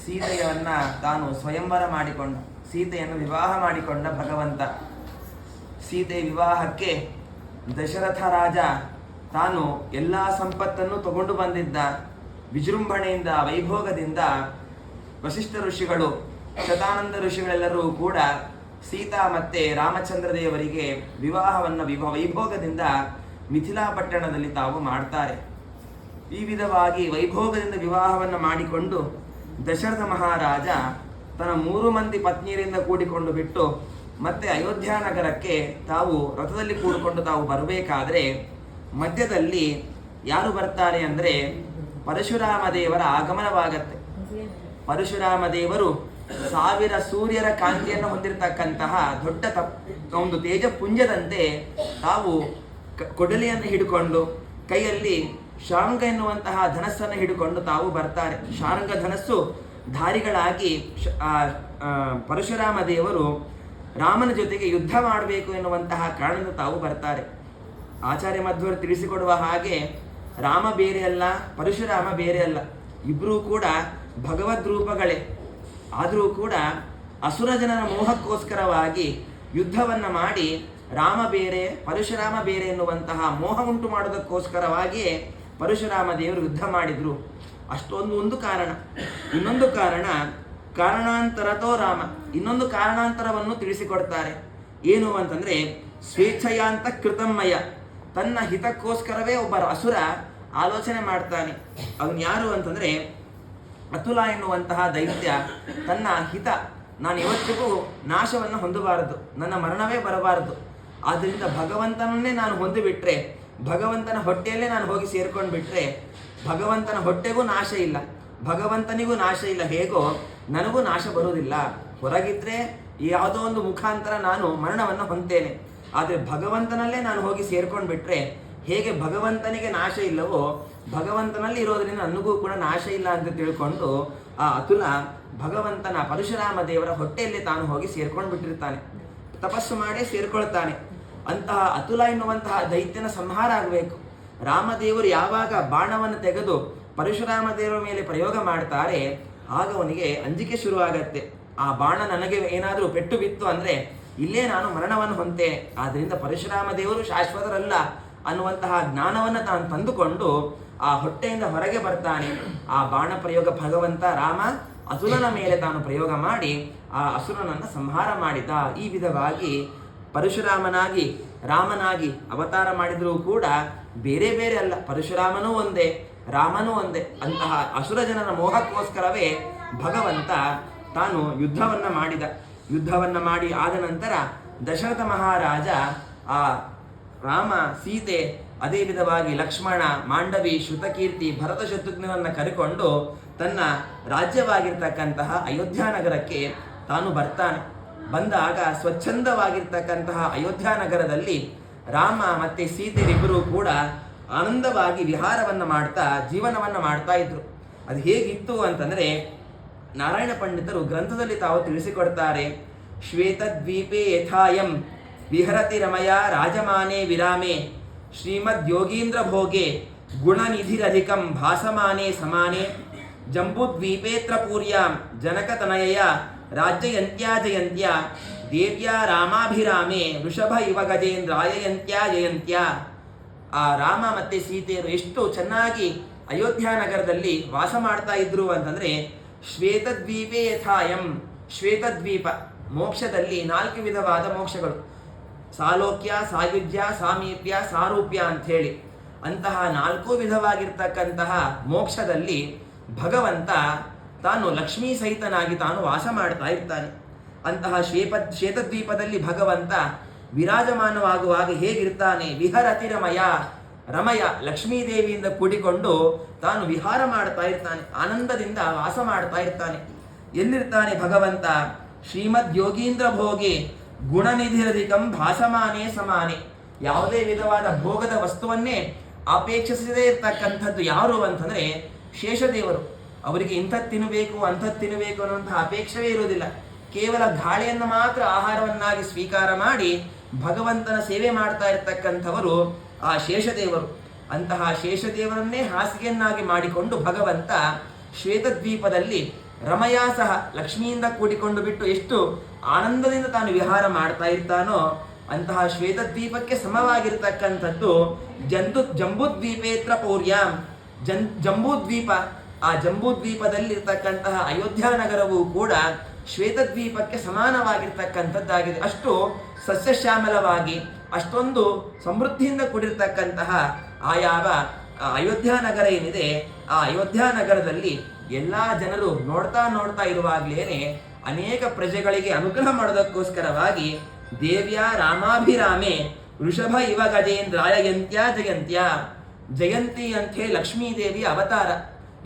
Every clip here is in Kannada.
ಸೀತೆಯನ್ನ ತಾನು ಸ್ವಯಂವರ ಮಾಡಿಕೊಂಡ, ಸೀತೆಯನ್ನು ವಿವಾಹ ಮಾಡಿಕೊಂಡ ಭಗವಂತ. ಸೀತೆ ವಿವಾಹಕ್ಕೆ ದಶರಥ ರಾಜ ತಾನು ಎಲ್ಲ ಸಂಪತ್ತನ್ನು ತಗೊಂಡು ಬಂದಿದ್ದ. ವಿಜೃಂಭಣೆಯಿಂದ ವೈಭೋಗದಿಂದ ವಸಿಷ್ಠ ಋಷಿಗಳು, ಶತಾನಂದ ಋಷಿಗಳೆಲ್ಲರೂ ಕೂಡ ಸೀತಾ ಮತ್ತೆ ರಾಮಚಂದ್ರ ದೇವರಿಗೆ ವಿವಾಹವನ್ನು ವೈಭೋಗದಿಂದ ಮಿಥಿಲಾ ಪಟ್ಟಣದಲ್ಲಿ ತಾವು ಮಾಡ್ತಾರೆ. ಈ ವಿಧವಾಗಿ ವೈಭೋಗದಿಂದ ವಿವಾಹವನ್ನು ಮಾಡಿಕೊಂಡು ದಶರಥ ಮಹಾರಾಜ ತನ್ನ 3 ಮಂದಿ ಪತ್ನಿಯರಿಂದ ಕೂಡಿಕೊಂಡು ಬಿಟ್ಟು ಮತ್ತೆ ಅಯೋಧ್ಯ ನಗರಕ್ಕೆ ತಾವು ರಥದಲ್ಲಿ ಕೂಡಿಕೊಂಡು ತಾವು ಬರಬೇಕಾದ್ರೆ ಮಧ್ಯದಲ್ಲಿ ಯಾರು ಬರ್ತಾರೆ ಅಂದರೆ ಪರಶುರಾಮ ದೇವರ ಆಗಮನವಾಗತ್ತೆ. ಪರಶುರಾಮ ದೇವರು 1000 ಸೂರ್ಯರ ಕಾಂತಿಯನ್ನು ಹೊಂದಿರತಕ್ಕಂತಹ ದೊಡ್ಡ ಒಂದು ತೇಜಪುಂಜದಂತೆ ತಾವು ಕೊಡಲಿಯನ್ನು ಹಿಡ್ಕೊಂಡು ಕೈಯಲ್ಲಿ ಶಾರ್ಂಗ ಎನ್ನುವಂತಹ ಧನಸ್ಸನ್ನು ಹಿಡ್ಕೊಂಡು ತಾವು ಬರ್ತಾರೆ. ಶಾರ್ಂಗ ಧನಸ್ಸು ಧಾರಿಗಳಾಗಿ ಪರಶುರಾಮ ದೇವರು ರಾಮನ ಜೊತೆಗೆ ಯುದ್ಧ ಮಾಡಬೇಕು ಎನ್ನುವಂತಹ ಕಾರಣದಿಂದ ತಾವು ಬರ್ತಾರೆ. ಆಚಾರ್ಯ ಮಧ್ವರು ತಿಳಿಸಿಕೊಡುವ ಹಾಗೆ ರಾಮ ಬೇರೆ ಅಲ್ಲ, ಪರಶುರಾಮ ಬೇರೆ ಅಲ್ಲ, ಇಬ್ಬರೂ ಕೂಡ ಭಗವದ್ ರೂಪಗಳೇ. ಆದರೂ ಕೂಡ ಅಸುರ ಜನರ ಮೋಹಕ್ಕೋಸ್ಕರವಾಗಿ ಯುದ್ಧವನ್ನು ಮಾಡಿ ರಾಮ ಬೇರೆ ಪರಶುರಾಮ ಬೇರೆ ಎನ್ನುವಂತಹ ಮೋಹ ಉಂಟು ಮಾಡೋದಕ್ಕೋಸ್ಕರವಾಗಿಯೇ ಪರಶುರಾಮ ದೇವರು ಯುದ್ಧ ಮಾಡಿದ್ರು. ಒಂದು ಕಾರಣ. ಇನ್ನೊಂದು ಕಾರಣ ಕಾರಣಾಂತರತೋ ರಾಮ, ಇನ್ನೊಂದು ಕಾರಣಾಂತರವನ್ನು ತಿಳಿಸಿಕೊಡ್ತಾರೆ. ಏನು ಅಂತಂದ್ರೆ ಸ್ವೇಚ್ಛೆಯಾಂತ ಕೃತಮ್ಮಯ, ತನ್ನ ಹಿತಕ್ಕೋಸ್ಕರವೇ ಒಬ್ಬ ಅಸುರ ಆಲೋಚನೆ ಮಾಡ್ತಾನೆ. ಅವನು ಯಾರು ಅಂತಂದ್ರೆ ಅತುಲ ಎನ್ನುವಂತಹ ದೈತ್ಯ. ತನ್ನ ಹಿತ, ನಾನು ಇವತ್ತಿಗೂ ನಾಶವನ್ನು ಹೊಂದಬಾರದು, ನನ್ನ ಮರಣವೇ ಬರಬಾರದು, ಆದ್ದರಿಂದ ಭಗವಂತನನ್ನೇ ನಾನು ಹೊಂದಿಬಿಟ್ರೆ, ಭಗವಂತನ ಹೊಟ್ಟೆಯಲ್ಲೇ ನಾನು ಹೋಗಿ ಸೇರ್ಕೊಂಡು ಬಿಟ್ರೆ ಭಗವಂತನ ಹೊಟ್ಟೆಗೂ ನಾಶ ಇಲ್ಲ, ಭಗವಂತನಿಗೂ ನಾಶ ಇಲ್ಲ, ಹೇಗೋ ನನಗೂ ನಾಶ ಬರುವುದಿಲ್ಲ. ಹೊರಗಿದ್ರೆ ಯಾವುದೋ ಒಂದು ಮುಖಾಂತರ ನಾನು ಮರಣವನ್ನು ಹೊಂದ್ತೇನೆ, ಆದರೆ ಭಗವಂತನಲ್ಲೇ ನಾನು ಹೋಗಿ ಸೇರ್ಕೊಂಡು ಬಿಟ್ರೆ ಹೇಗೆ ಭಗವಂತನಿಗೆ ನಾಶ ಇಲ್ಲವೋ ಭಗವಂತನಲ್ಲಿ ಇರೋದ್ರಿಂದ ನನಗೂ ಕೂಡ ನಾಶ ಇಲ್ಲ ಅಂತ ತಿಳ್ಕೊಂಡು ಆ ಅತುಲ ಭಗವಂತನ ಪರಶುರಾಮ ದೇವರ ಹೊಟ್ಟೆಯಲ್ಲಿ ತಾನು ಹೋಗಿ ಸೇರ್ಕೊಂಡು ಬಿಟ್ಟಿರ್ತಾನೆ, ತಪಸ್ಸು ಮಾಡಿ ಸೇರ್ಕೊಳ್ತಾನೆ. ಅಂತಹ ಅತುಲ ಎನ್ನುವಂತಹ ದೈತ್ಯನ ಸಂಹಾರ ಆಗಬೇಕು. ರಾಮದೇವರು ಯಾವಾಗ ಬಾಣವನ್ನು ತೆಗೆದು ಪರಶುರಾಮ ದೇವರ ಮೇಲೆ ಪ್ರಯೋಗ ಮಾಡ್ತಾರೆ ಆಗ ಅವನಿಗೆ ಅಂಜಿಕೆ ಶುರುವಾಗತ್ತೆ. ಆ ಬಾಣ ನನಗೆ ಏನಾದರೂ ಪೆಟ್ಟು ಬಿತ್ತು ಅಂದರೆ ಇಲ್ಲೇ ನಾನು ಮರಣವನ್ನು ಹೊಂತೇನೆ, ಆದ್ದರಿಂದ ಪರಶುರಾಮ ದೇವರು ಶಾಶ್ವತರಲ್ಲ ಅನ್ನುವಂತಹ ಜ್ಞಾನವನ್ನು ತಾನು ತಂದುಕೊಂಡು ಆ ಹೊಟ್ಟೆಯಿಂದ ಹೊರಗೆ ಬರ್ತಾನೆ. ಆ ಬಾಣ ಪ್ರಯೋಗ ಭಗವಂತ ರಾಮ ಅಸುರನ ಮೇಲೆ ತಾನು ಪ್ರಯೋಗ ಮಾಡಿ ಆ ಅಸುರನನ್ನು ಸಂಹಾರ ಮಾಡಿದ. ಈ ವಿಧವಾಗಿ ಪರಶುರಾಮನಾಗಿ ರಾಮನಾಗಿ ಅವತಾರ ಮಾಡಿದರೂ ಕೂಡ ಬೇರೆ ಬೇರೆ ಅಲ್ಲ, ಪರಶುರಾಮನೂ ಒಂದೇ ರಾಮನೂ ಒಂದೇ. ಅಂತಹ ಅಸುರ ಜನರ ಮೋಹಕ್ಕೋಸ್ಕರವೇ ಭಗವಂತ ತಾನು ಯುದ್ಧವನ್ನು ಮಾಡಿದ. ಯುದ್ಧವನ್ನು ಮಾಡಿ ಆದ ನಂತರ ದಶರಥ ಮಹಾರಾಜ ಆ ರಾಮ, ಸೀತೆ, ಅದೇ ವಿಧವಾಗಿ ಲಕ್ಷ್ಮಣ, ಮಾಂಡವಿ, ಶ್ರುತಕೀರ್ತಿ, ಭರತ ಶತ್ರುಘ್ನರನ್ನು ಕರೆಕೊಂಡು ತನ್ನ ರಾಜ್ಯವಾಗಿರ್ತಕ್ಕಂತಹ ಅಯೋಧ್ಯ ನಗರಕ್ಕೆ ತಾನು ಬರ್ತಾನೆ. ಬಂದಾಗ ಸ್ವಚ್ಛಂದವಾಗಿರ್ತಕ್ಕಂತಹ ಅಯೋಧ್ಯ ನಗರದಲ್ಲಿ ರಾಮ ಮತ್ತು ಸೀತೆಯರಿಬ್ಬರೂ ಕೂಡ ಆನಂದವಾಗಿ ವಿಹಾರವನ್ನು ಮಾಡ್ತಾ ಜೀವನವನ್ನು ಮಾಡ್ತಾ ಇದ್ರು. ಅದು ಹೇಗಿತ್ತು ಅಂತಂದರೆ ನಾರಾಯಣ ಪಂಡಿತರು ಗ್ರಂಥದಲ್ಲಿ ತಾವು ತಿಳಿಸಿಕೊಡ್ತಾರೆ. ಶ್ವೇತದ್ವೀಪೆ ಯಥಾಯಂ ವಿಹರತಿ ರಮಯ ರಾಜಮಾನೆ ವಿರಾಮೆ ಶ್ರೀಮದ್ ಯೋಗೀಂದ್ರ ಭೋಗೆ ಗುಣನಿಧಿರಧಿಕಂ ಭಾಸಮಾನೆ ಸಮಾನೆ ಜಂಬೂದ್ವೀಪೇತ್ರ ಪೂರ್ಯಾಂ ಜನಕತನಯ ರಾಜ್ಯಯಂತ್ಯಾ ಜಯಂತ್ಯ ದೇವ್ಯಾ ರಾಮಾಭಿರಾಮೆ ವೃಷಭ ಇವ ಗಜೇಂದ್ರಾಯಯಂತ್ಯಾ ಜಯಂತ್ಯ. ಆ ರಾಮ ಮತ್ತು ಸೀತೆಯರು ಎಷ್ಟು ಚೆನ್ನಾಗಿ ಅಯೋಧ್ಯ ನಗರದಲ್ಲಿ ವಾಸ ಮಾಡ್ತಾ ಇದ್ರು ಅಂತಂದರೆ ಶ್ವೇತದ್ವೀಪೇ ಯಥಾಯಂ, ಶ್ವೇತದ್ವೀಪ ಮೋಕ್ಷದಲ್ಲಿ 4 ವಿಧವಾದ ಮೋಕ್ಷಗಳು, ಸಾಲೋಕ್ಯ, ಸಾಯುಜ್ಯ, ಸಾಮೀಪ್ಯ, ಸಾರೂಪ್ಯ ಅಂಥೇಳಿ ಅಂತಹ 4 ವಿಧವಾಗಿರ್ತಕ್ಕಂತಹ ಮೋಕ್ಷದಲ್ಲಿ ಭಗವಂತ ತಾನು ಲಕ್ಷ್ಮೀ ಸಹಿತನಾಗಿ ತಾನು ವಾಸ ಮಾಡ್ತಾ ಇರ್ತಾನೆ. ಅಂತಹ ಶ್ವೇತದ್ವೀಪದಲ್ಲಿ ಭಗವಂತ ವಿರಾಜಮಾನವಾಗುವಾಗ ಹೇಗಿರ್ತಾನೆ? ವಿಹರತಿ ರಮಯ, ರಮಯ ಲಕ್ಷ್ಮೀದೇವಿಯಿಂದ ಕೂಡಿಕೊಂಡು ತಾನು ವಿಹಾರ ಮಾಡ್ತಾ ಇರ್ತಾನೆ, ಆನಂದದಿಂದ ವಾಸ ಮಾಡ್ತಾ ಇರ್ತಾನೆ. ಎಲ್ಲಿರ್ತಾನೆ ಭಗವಂತ? ಶ್ರೀಮದ್ ಯೋಗೀಂದ್ರ ಭೋಗೆ ಗುಣನಿಧಿರಧಿಕಂ ಭಾಸಮಾನೆ ಸಮಾನೆ. ಯಾವುದೇ ವಿಧವಾದ ಭೋಗದ ವಸ್ತುವನ್ನೇ ಅಪೇಕ್ಷಿಸದೇ ಇರ್ತಕ್ಕಂಥದ್ದು ಯಾರು ಅಂತಂದರೆ ಶೇಷದೇವರು. ಅವರಿಗೆ ಇಂಥದ್ದು ತಿನ್ನಬೇಕು ಅಂಥದ್ದು ತಿನ್ನಬೇಕು ಅನ್ನುವಂತಹ ಅಪೇಕ್ಷವೇ ಇರುವುದಿಲ್ಲ. ಕೇವಲ ಗಾಳಿಯನ್ನು ಮಾತ್ರ ಆಹಾರವನ್ನಾಗಿ ಸ್ವೀಕಾರ ಮಾಡಿ ಭಗವಂತನ ಸೇವೆ ಮಾಡ್ತಾ ಇರ್ತಕ್ಕಂಥವರು ಆ ಶೇಷದೇವರು. ಅಂತಹ ಶೇಷದೇವರನ್ನೇ ಹಾಸಿಗೆಯನ್ನಾಗಿ ಮಾಡಿಕೊಂಡು ಭಗವಂತ ಶ್ವೇತದ್ವೀಪದಲ್ಲಿ ರಮಯಾ ಸಹ ಲಕ್ಷ್ಮಿಯಿಂದ ಕೂಡಿಕೊಂಡು ಬಿಟ್ಟು ಎಷ್ಟು ಆನಂದದಿಂದ ತಾನು ವಿಹಾರ ಮಾಡ್ತಾ ಇರ್ತಾನೋ ಅಂತಹ ಶ್ವೇತದ್ವೀಪಕ್ಕೆ ಸಮವಾಗಿರ್ತಕ್ಕಂಥದ್ದು ಜಂಬೂದ್ವೀಪೇತ್ರ ಪೌರ್ಯಾಂ ಜಂಬೂದ್ವೀಪ. ಆ ಜಂಬೂದ್ವೀಪದಲ್ಲಿರ್ತಕ್ಕಂತಹ ಅಯೋಧ್ಯ ನಗರವೂ ಕೂಡ ಶ್ವೇತದ್ವೀಪಕ್ಕೆ ಸಮಾನವಾಗಿರ್ತಕ್ಕಂಥದ್ದಾಗಿದೆ. ಅಷ್ಟು ಸಸ್ಯಶ್ಯಾಮಲವಾಗಿ ಅಷ್ಟೊಂದು ಸಮೃದ್ಧಿಯಿಂದ ಕೂಡಿರ್ತಕ್ಕಂತಹ ಯಾವ ಅಯೋಧ್ಯ ನಗರ ಏನಿದೆ, ಆ ಅಯೋಧ್ಯ ನಗರದಲ್ಲಿ ಎಲ್ಲ ಜನರು ನೋಡ್ತಾ ನೋಡ್ತಾ ಇರುವಾಗಲೇ ಅನೇಕ ಪ್ರಜೆಗಳಿಗೆ ಅನುಗ್ರಹ ಮಾಡೋದಕ್ಕೋಸ್ಕರವಾಗಿ ದೇವ್ಯ ರಾಮಾಭಿರಾಮೆ ವೃಷಭ ಇವ ಗಜೇಂದ್ರಾಯ ಯಂತ್ಯ ಜಯಂತ್ಯ. ಜಯಂತಿ ಅಂಥೇಳಿ ಲಕ್ಷ್ಮೀ ದೇವಿ ಅವತಾರ.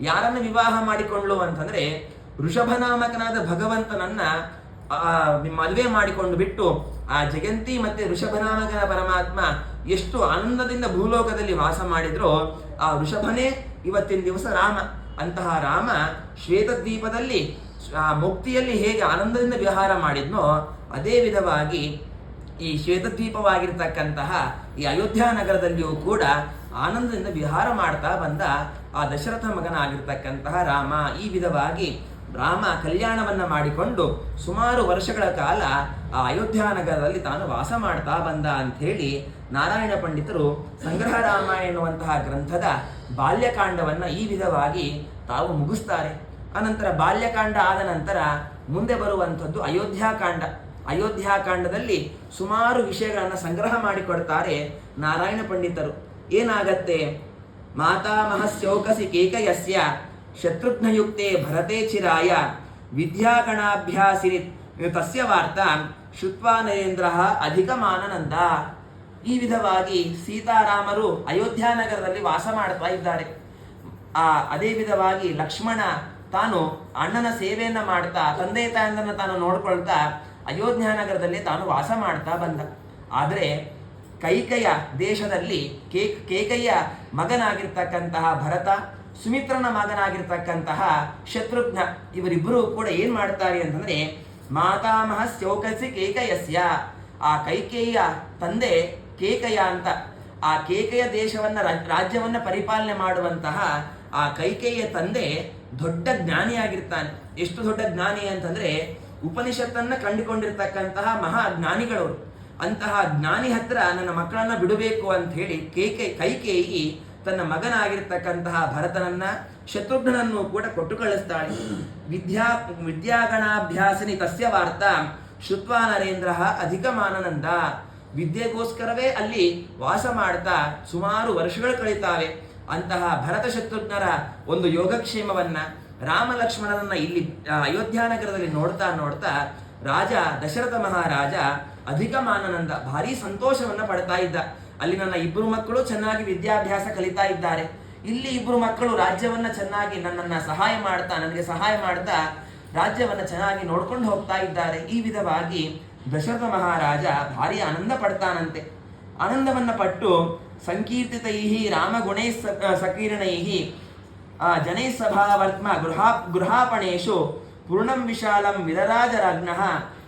ಯಾರನ್ನು ವಿವಾಹ ಮಾಡಿಕೊಂಡ್ಲು ಅಂತಂದ್ರೆ ವೃಷಭನಾಮಕನಾದ ಭಗವಂತನನ್ನ ಮದುವೆ ಮಾಡಿಕೊಂಡು ಬಿಟ್ಟು ಆ ಜಯಂತಿ ಮತ್ತೆ ವೃಷಭನಾಮಕನ ಪರಮಾತ್ಮ ಎಷ್ಟು ಆನಂದದಿಂದ ಭೂಲೋಕದಲ್ಲಿ ವಾಸ ಮಾಡಿದ್ರೋ ಆ ವೃಷಭನೇ ಇವತ್ತಿನ ದಿವಸ ರಾಮ. ಅಂತಹ ರಾಮ ಶ್ವೇತದ್ವೀಪದಲ್ಲಿ ಮುಕ್ತಿಯಲ್ಲಿ ಹೇಗೆ ಆನಂದದಿಂದ ವಿಹಾರ ಮಾಡಿದ್ನೋ ಅದೇ ವಿಧವಾಗಿ ಈ ಶ್ವೇತದ್ವೀಪವಾಗಿರ್ತಕ್ಕಂತಹ ಈ ಅಯೋಧ್ಯ ನಗರದಲ್ಲಿಯೂ ಕೂಡ ಆನಂದದಿಂದ ವಿಹಾರ ಮಾಡ್ತಾ ಬಂದ ಆ ದಶರಥ ಮಗನಾಗಿರ್ತಕ್ಕಂತಹ ರಾಮ. ಈ ವಿಧವಾಗಿ ರಾಮ ಕಲ್ಯಾಣವನ್ನ ಮಾಡಿಕೊಂಡು ಸುಮಾರು ವರ್ಷಗಳ ಕಾಲ ಆ ಅಯೋಧ್ಯ ನಗರದಲ್ಲಿ ತಾನು ವಾಸ ಮಾಡ್ತಾ ಬಂದ ಅಂಥೇಳಿ ನಾರಾಯಣ ಪಂಡಿತರು ಸಂಗ್ರಹ ರಾಮಾಯಣ ಎನ್ನುವಂತಹ ಗ್ರಂಥದ ಬಾಲ್ಯಕಾಂಡವನ್ನ ಈ ವಿಧವಾಗಿ ತಾವು ಮುಗಿಸ್ತಾರೆ. ಅನಂತರ ಬಾಲ್ಯಕಾಂಡ ಆದ ನಂತರ ಮುಂದೆ ಬರುವಂಥದ್ದು ಅಯೋಧ್ಯಾಕಾಂಡ. ಅಯೋಧ್ಯಾಕಾಂಡದಲ್ಲಿ ಸುಮಾರು ವಿಷಯಗಳನ್ನು ಸಂಗ್ರಹ ಮಾಡಿಕೊಡ್ತಾರೆ ನಾರಾಯಣ ಪಂಡಿತರು. ಏನಾಗತ್ತೆ? ಮಾತಾಮಹಸ್ಯೌಕಸಿ ಕೇಕಯಸ್ಯ ಶತ್ರುಘ್ನಯುಕ್ತೆ ಭರತೆ ಚಿರಾಯ ವಿದ್ಯಾಗಣಾಭ್ಯಾಸಿನಿ ತಸ್ಯ ವಾರ್ತಾ ಶ್ರುತ್ವಾ ನರೇಂದ್ರ ಅಧಿಕಮಾನನಂದ. ಈ ವಿಧವಾಗಿ ಸೀತಾರಾಮರು ಅಯೋಧ್ಯ ನಗರದಲ್ಲಿ ವಾಸ ಮಾಡ್ತಾ ಇದ್ದಾರೆ. ಅದೇ ವಿಧವಾಗಿ ಲಕ್ಷ್ಮಣ ತಾನು ಅಣ್ಣನ ಸೇವೆಯನ್ನ ಮಾಡ್ತಾ ತಂದೆ ತಾಯಂದನ್ನ ತಾನು ನೋಡ್ಕೊಳ್ತಾ ಅಯೋಧ್ಯ ನಗರದಲ್ಲಿ ತಾನು ವಾಸ ಮಾಡ್ತಾ ಬಂದ. ಆದರೆ ಕೈಕೇಯ ದೇಶದಲ್ಲಿ ಕೇಕಯ್ಯ ಮಗನಾಗಿರ್ತಕ್ಕಂತಹ ಭರತ, ಸುಮಿತ್ರನ ಮಗನಾಗಿರ್ತಕ್ಕಂತಹ ಶತ್ರುಘ್ನ, ಇವರಿಬ್ಬರು ಕೂಡ ಏನ್ ಮಾಡ್ತಾರೆ ಅಂತಂದ್ರೆ ಮಾತಾಮಹ ಸ್ಯೌಕಸಿ ಕೇಕಯಸ್ಯ, ಆ ಕೈಕೇಯ ತಂದೆ ಕೇಕಯ ಅಂತ, ಆ ಕೇಕಯ ದೇಶವನ್ನ ರಾಜ್ಯವನ್ನ ಪರಿಪಾಲನೆ ಮಾಡುವಂತಹ ಆ ಕೈಕೇಯ ತಂದೆ ದೊಡ್ಡ ಜ್ಞಾನಿಯಾಗಿರ್ತಾನೆ. ಎಷ್ಟು ದೊಡ್ಡ ಜ್ಞಾನಿ ಅಂತಂದ್ರೆ ಉಪನಿಷತ್ತನ್ನ ಕಂಡುಕೊಂಡಿರ್ತಕ್ಕಂತಹ ಮಹಾ ಜ್ಞಾನಿಗಳವರು. ಅಂತಹ ಜ್ಞಾನಿ ಹತ್ರ ನನ್ನ ಮಕ್ಕಳನ್ನ ಬಿಡಬೇಕು ಅಂತ ಹೇಳಿ ಕೈಕೇಯಿ ತನ್ನ ಮಗನಾಗಿರ್ತಕ್ಕಂತಹ ಭರತನನ್ನ ಶತ್ರುಘ್ನನನ್ನು ಕೂಡ ಕೊಟ್ಟು ಕಳಿಸ್ತಾಳೆ. ವಿದ್ಯಾಗಣಾಭ್ಯಾಸನಿ ತಸ್ಯ ವಾರ್ತಾ ಶ್ರುತ್ವಾ ನರೇಂದ್ರ ಅಧಿಕಮಾನನಂದ. ವಿದ್ಯೆಗೋಸ್ಕರವೇ ಅಲ್ಲಿ ವಾಸ ಮಾಡ್ತಾ ಸುಮಾರು ವರ್ಷಗಳು ಕಳೀತಾವೆ. ಅಂತಹ ಭರತ ಶತ್ರುಘ್ನರ ಒಂದು ಯೋಗಕ್ಷೇಮವನ್ನ ರಾಮ ಲಕ್ಷ್ಮಣನನ್ನ ಇಲ್ಲಿ ಅಯೋಧ್ಯ ನಗರದಲ್ಲಿ ನೋಡ್ತಾ ನೋಡ್ತಾ ರಾಜ ದಶರಥ ಮಹಾರಾಜ ಅಧಿಕಮಾನನಂದ ಭಾರಿ ಸಂತೋಷವನ್ನ ಪಡ್ತಾ ಇದ್ದ. ಅಲ್ಲಿ ನನ್ನ ಇಬ್ಬರು ಮಕ್ಕಳು ಚೆನ್ನಾಗಿ ವಿದ್ಯಾಭ್ಯಾಸ ಕಲಿತಾ ಇದ್ದಾರೆ, ಇಲ್ಲಿ ಇಬ್ಬರು ಮಕ್ಕಳು ರಾಜ್ಯವನ್ನ ಚೆನ್ನಾಗಿ ನನ್ನನ್ನ ನನಗೆ ಸಹಾಯ ಮಾಡ್ತಾ ರಾಜ್ಯವನ್ನ ಚೆನ್ನಾಗಿ ನೋಡ್ಕೊಂಡು ಹೋಗ್ತಾ ಇದ್ದಾರೆ. ಈ ವಿಧವಾಗಿ ದಶರಥ ಮಹಾರಾಜ ಭಾರಿ ಆನಂದ ಪಡ್ತಾನಂತೆ. ಆನಂದವನ್ನ ಪಟ್ಟು ಸಂಕೀರ್ತಿತೈ ರಾಮಗುಣೈ ಸಕೀರ್ಣೈ ಜನೈ ಸಭಾವರ್ತ್ಮ ಗೃಹಾಪಣೇಶು ಪೂರ್ಣಂ ವಿಶಾಲಂ ವಿರರಾಜರಾಜ್ಞಃ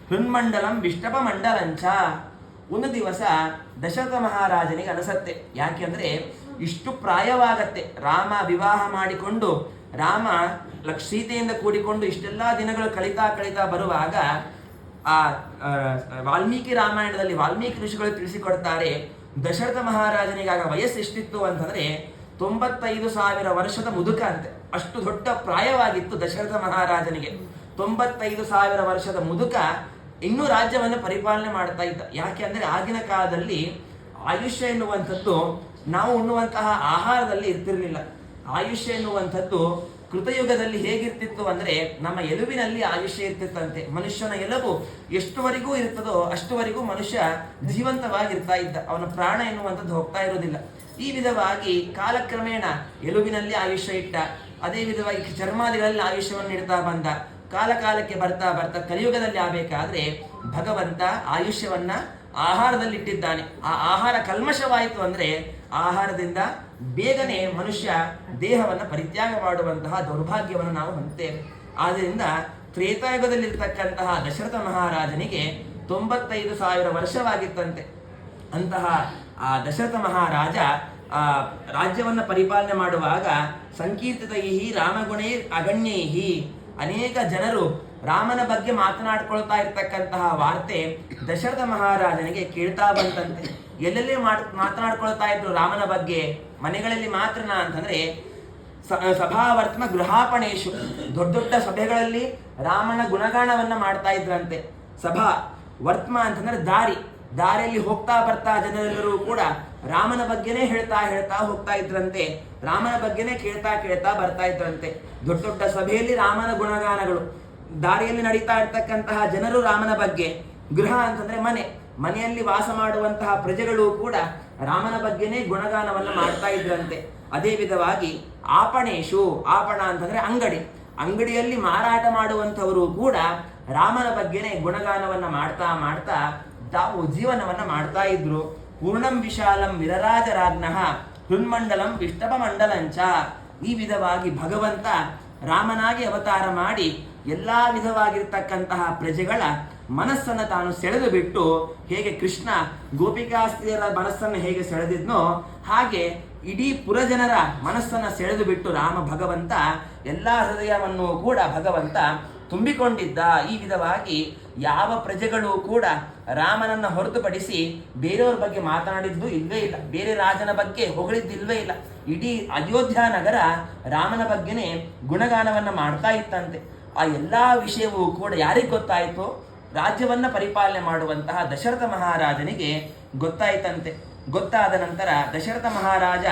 ಹೃನ್ಮಂಡಲಂ ವಿಷ್ಟಪಮಂಡಲಂಚ. ಒಂದು ದಿವಸ ದಶರಥ ಮಹಾರಾಜನಿಗೆ ಅನಿಸತ್ತೆ, ಯಾಕೆಂದ್ರೆ ಇಷ್ಟು ಪ್ರಾಯವಾಗತ್ತೆ, ರಾಮ ವಿವಾಹ ಮಾಡಿಕೊಂಡು ರಾಮ ಸೀತೆಯಿಂದ ಕೂಡಿಕೊಂಡು ಇಷ್ಟೆಲ್ಲಾ ದಿನಗಳು ಕಳೀತಾ ಬರುವಾಗ ಆ ವಾಲ್ಮೀಕಿ ರಾಮಾಯಣದಲ್ಲಿ ವಾಲ್ಮೀಕಿ ಋಷಿಗಳು ತಿಳಿಸಿಕೊಡ್ತಾರೆ, ದಶರಥ ಮಹಾರಾಜನಿಗಾಗ ವಯಸ್ಸು ಎಷ್ಟಿತ್ತು ಅಂತಂದ್ರೆ 95,000 ವರ್ಷದ ಮುದುಕ ಅಂತೆ. ಅಷ್ಟು ದೊಡ್ಡ ಪ್ರಾಯವಾಗಿತ್ತು ದಶರಥ ಮಹಾರಾಜನಿಗೆ. 95,000 ವರ್ಷದ ಮುದುಕ ಇನ್ನೂ ರಾಜ್ಯವನ್ನು ಪರಿಪಾಲನೆ ಮಾಡ್ತಾ ಇದ್ದ. ಯಾಕೆ ಅಂದ್ರೆ ಆಗಿನ ಕಾಲದಲ್ಲಿ ಆಯುಷ್ಯ ಎನ್ನುವಂಥದ್ದು ನಾವು ಉಣ್ಣುವಂತಹ ಆಹಾರದಲ್ಲಿ ಇರ್ತಿರ್ಲಿಲ್ಲ. ಆಯುಷ್ಯ ಎನ್ನುವಂಥದ್ದು ಕೃತಯುಗದಲ್ಲಿ ಹೇಗಿರ್ತಿತ್ತು ಅಂದ್ರೆ ನಮ್ಮ ಎಲುಬಿನಲ್ಲಿ ಆಯುಷ್ಯ ಇರ್ತಿತ್ತಂತೆ. ಮನುಷ್ಯನ ಎಲುಬು ಎಷ್ಟುವರೆಗೂ ಇರ್ತದೋ ಅಷ್ಟುವರೆಗೂ ಮನುಷ್ಯ ಜೀವಂತವಾಗಿರ್ತಾ ಇದ್ದ, ಅವನ ಪ್ರಾಣ ಎನ್ನುವಂಥದ್ದು ಹೋಗ್ತಾ ಇರೋದಿಲ್ಲ. ಈ ವಿಧವಾಗಿ ಕಾಲಕ್ರಮೇಣ ಎಲುಬಿನಲ್ಲಿ ಆಯುಷ್ಯ ಇಟ್ಟ, ಅದೇ ವಿಧವಾಗಿ ಚರ್ಮಾದಿಗಳಲ್ಲಿ ಆಯುಷ್ಯವನ್ನು ಇಡ್ತಾ ಬಂದ. ಕಾಲಕ್ಕೆ ಬರ್ತಾ ಕಲಿಯುಗದಲ್ಲಿ ಆಗಬೇಕಾದ್ರೆ ಭಗವಂತ ಆಯುಷ್ಯವನ್ನ ಆಹಾರದಲ್ಲಿ ಇಟ್ಟಿದ್ದಾನೆ. ಆ ಆಹಾರ ಕಲ್ಮಶವಾಯಿತು ಅಂದ್ರೆ ಆಹಾರದಿಂದ ಬೇಗನೆ ಮನುಷ್ಯ ದೇಹವನ್ನು ಪರಿತ್ಯಾಗ ಮಾಡುವಂತಹ ದೌರ್ಭಾಗ್ಯವನ್ನು ನಾವು ಹೊಂದುತ್ತೇವೆ. ಆದ್ದರಿಂದ ತ್ರೇತಾಯುಗದಲ್ಲಿರ್ತಕ್ಕಂತಹ ದಶರಥ ಮಹಾರಾಜನಿಗೆ 95,000 ವರ್ಷವಾಗಿತ್ತಂತೆ. ಅಂತಹ ಆ ದಶರಥ ಮಹಾರಾಜ ಆ ರಾಜ್ಯವನ್ನ ಪರಿಪಾಲನೆ ಮಾಡುವಾಗ ಸಂಕೀರ್ತಿತೈ ರಾಮಗುಣೈ ಅಗಣ್ಯೈ ಅನೇಕ ಜನರು ರಾಮನ ಬಗ್ಗೆ ಮಾತನಾಡ್ಕೊಳ್ತಾ ಇರ್ತಕ್ಕಂತಹ ವಾರ್ತೆ ದಶರಥ ಮಹಾರಾಜನಿಗೆ ಕೇಳ್ತಾ ಬಂತಂತೆ. ಎಲ್ಲೆಲ್ಲಿ ಮಾತನಾಡ್ಕೊಳ್ತಾ ಇದ್ರು ರಾಮನ ಬಗ್ಗೆ, ಮನೆಗಳಲ್ಲಿ ಮಾತ್ರನಾ ಅಂತಂದ್ರೆ ಸಭಾವರ್ತಮ ಗೃಹಾಪಣೇಶು, ದೊಡ್ಡ ದೊಡ್ಡ ಸಭೆಗಳಲ್ಲಿ ರಾಮನ ಗುಣಗಾನವನ್ನ ಮಾಡ್ತಾ ಇದ್ರಂತೆ. ಸಭಾ ವರ್ತಮ ಅಂತಂದ್ರೆ ದಾರಿಯಲ್ಲಿ ಹೋಗ್ತಾ ಬರ್ತಾ ಜನರೆಲ್ಲರೂ ಕೂಡ ರಾಮನ ಬಗ್ಗೆನೇ ಹೇಳ್ತಾ ಹೋಗ್ತಾ ಇದ್ರಂತೆ. ರಾಮನ ಬಗ್ಗೆನೇ ಕೇಳ್ತಾ ಬರ್ತಾ ಇದ್ರಂತೆ. ದೊಡ್ಡ ದೊಡ್ಡ ಸಭೆಯಲ್ಲಿ ರಾಮನ ಗುಣಗಾನಗಳು, ದಾರಿಯಲ್ಲಿ ನಡೀತಾ ಇರ್ತಕ್ಕಂತಹ ಜನರು ರಾಮನ ಬಗ್ಗೆ, ಗೃಹ ಅಂತಂದ್ರೆ ಮನೆಯಲ್ಲಿ ವಾಸ ಮಾಡುವಂತಹ ಪ್ರಜೆಗಳು ಕೂಡ ರಾಮನ ಬಗ್ಗೆನೇ ಗುಣಗಾನವನ್ನ ಮಾಡ್ತಾ ಇದ್ರಂತೆ. ಅದೇ ವಿಧವಾಗಿ ಆಪಣೇಶು, ಆಪಣ ಅಂತಂದ್ರೆ ಅಂಗಡಿಯಲ್ಲಿ ಮಾರಾಟ ಮಾಡುವಂಥವರು ಕೂಡ ರಾಮನ ಬಗ್ಗೆನೇ ಗುಣಗಾನವನ್ನ ಮಾಡ್ತಾ ತಾವು ಜೀವನವನ್ನ ಮಾಡ್ತಾ ಇದ್ರು. ಪೂರ್ಣಂ ವಿಶಾಲಂ ವಿರರಾಜರಾಜ್ಞಃ ಹೃನ್ಮಂಡಲಂ ವಿಷ್ಟಪ ಮಂಡಲಂಚ. ಈ ವಿಧವಾಗಿ ಭಗವಂತ ರಾಮನಾಗಿ ಅವತಾರ ಮಾಡಿ ಎಲ್ಲಾ ವಿಧವಾಗಿರ್ತಕ್ಕಂತಹ ಪ್ರಜೆಗಳ ಮನಸ್ಸನ್ನು ತಾನು ಸೆಳೆದು ಬಿಟ್ಟು, ಹೇಗೆ ಕೃಷ್ಣ ಗೋಪಿಕಾಸ್ತ್ರೀಯರ ಮನಸ್ಸನ್ನು ಹೇಗೆ ಸೆಳೆದಿದ್ನೋ ಹಾಗೆ ಇಡೀ ಪುರಜನರ ಮನಸ್ಸನ್ನು ಸೆಳೆದು ಬಿಟ್ಟು ರಾಮ ಭಗವಂತ ಎಲ್ಲಾ ಹೃದಯವನ್ನು ಕೂಡ ಭಗವಂತ ತುಂಬಿಕೊಂಡಿದ್ದ. ಈ ವಿಧವಾಗಿ ಯಾವ ಪ್ರಜೆಗಳು ಕೂಡ ರಾಮನನ್ನ ಹೊರತುಪಡಿಸಿ ಬೇರೆಯವ್ರ ಬಗ್ಗೆ ಮಾತನಾಡಿದ್ದು ಇಲ್ವೇ ಇಲ್ಲ, ಬೇರೆ ರಾಜನ ಬಗ್ಗೆ ಹೊಗಳಿದ್ದಿಲ್ವೇ ಇಲ್ಲ. ಇಡೀ ಅಯೋಧ್ಯ ನಗರ ರಾಮನ ಬಗ್ಗೆನೇ ಗುಣಗಾನವನ್ನ ಮಾಡ್ತಾ ಇತ್ತಂತೆ. ಆ ಎಲ್ಲಾ ವಿಷಯವೂ ಕೂಡ ಯಾರಿಗೆ ಗೊತ್ತಾಯಿತು? ರಾಜ್ಯವನ್ನ ಪರಿಪಾಲನೆ ಮಾಡುವಂತಹ ದಶರಥ ಮಹಾರಾಜನಿಗೆ ಗೊತ್ತಾಯ್ತಂತೆ. ಗೊತ್ತಾದ ನಂತರ ದಶರಥ ಮಹಾರಾಜ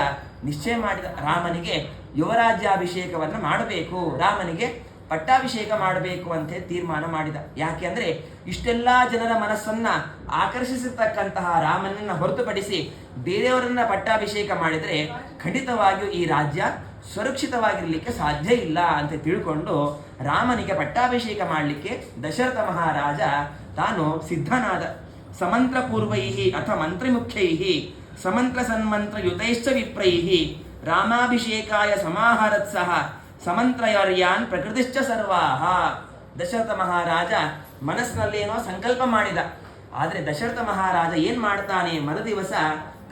ನಿಶ್ಚಯ ಮಾಡಿದ, ರಾಮನಿಗೆ ಯುವರಾಜ್ಯಾಭಿಷೇಕವನ್ನ ಮಾಡಬೇಕು, ರಾಮನಿಗೆ ಪಟ್ಟಾಭಿಷೇಕ ಮಾಡಬೇಕು ಅಂತ ತೀರ್ಮಾನ ಮಾಡಿದ. ಯಾಕೆ ಅಂದ್ರೆ ಇಷ್ಟೆಲ್ಲಾ ಜನರ ಮನಸ್ಸನ್ನ ಆಕರ್ಷಿಸತಕ್ಕಂತಹ ರಾಮನನ್ನ ಹೊರತುಪಡಿಸಿ ಬೇರೆಯವರನ್ನ ಪಟ್ಟಾಭಿಷೇಕ ಮಾಡಿದ್ರೆ ಖಂಡಿತವಾಗಿಯೂ ಈ ರಾಜ್ಯ ಸುರಕ್ಷಿತವಾಗಿರ್ಲಿಕ್ಕೆ ಸಾಧ್ಯ ಇಲ್ಲ ಅಂತ ತಿಳ್ಕೊಂಡು ರಾಮನಿಗೆ ಪಟ್ಟಾಭಿಷೇಕ ಮಾಡಲಿಕ್ಕೆ ದಶರಥ ಮಹಾರಾಜ ತಾನು ಸಿದ್ಧನಾದ. ಸಮಂತ್ರ ಪೂರ್ವೈಹಿ ಅಥ ಮಂತ್ರಿ ಮುಖ್ಯೈಹಿ ಸಮಂತ್ರ ಸನ್ಮಂತ್ರ ಯುತೈಶ್ಚ ವಿಪ್ರೈಹಿ ರಾಮಾಭಿಷೇಕಾಯ ಸಮಾಹರತ್ಸಹ ಸಮಂತ್ರಯರ್ಯಾನ್ ಪ್ರಕೃತಿಶ್ಚ ಸರ್ವಾಹ. ದಶರಥ ಮಹಾರಾಜ ಮನಸ್ಸಿನಲ್ಲೇನೋ ಸಂಕಲ್ಪ ಮಾಡಿದ. ಆದರೆ ದಶರಥ ಮಹಾರಾಜ ಏನ್ ಮಾಡ್ತಾನೆ, ಮರುದಿವಸ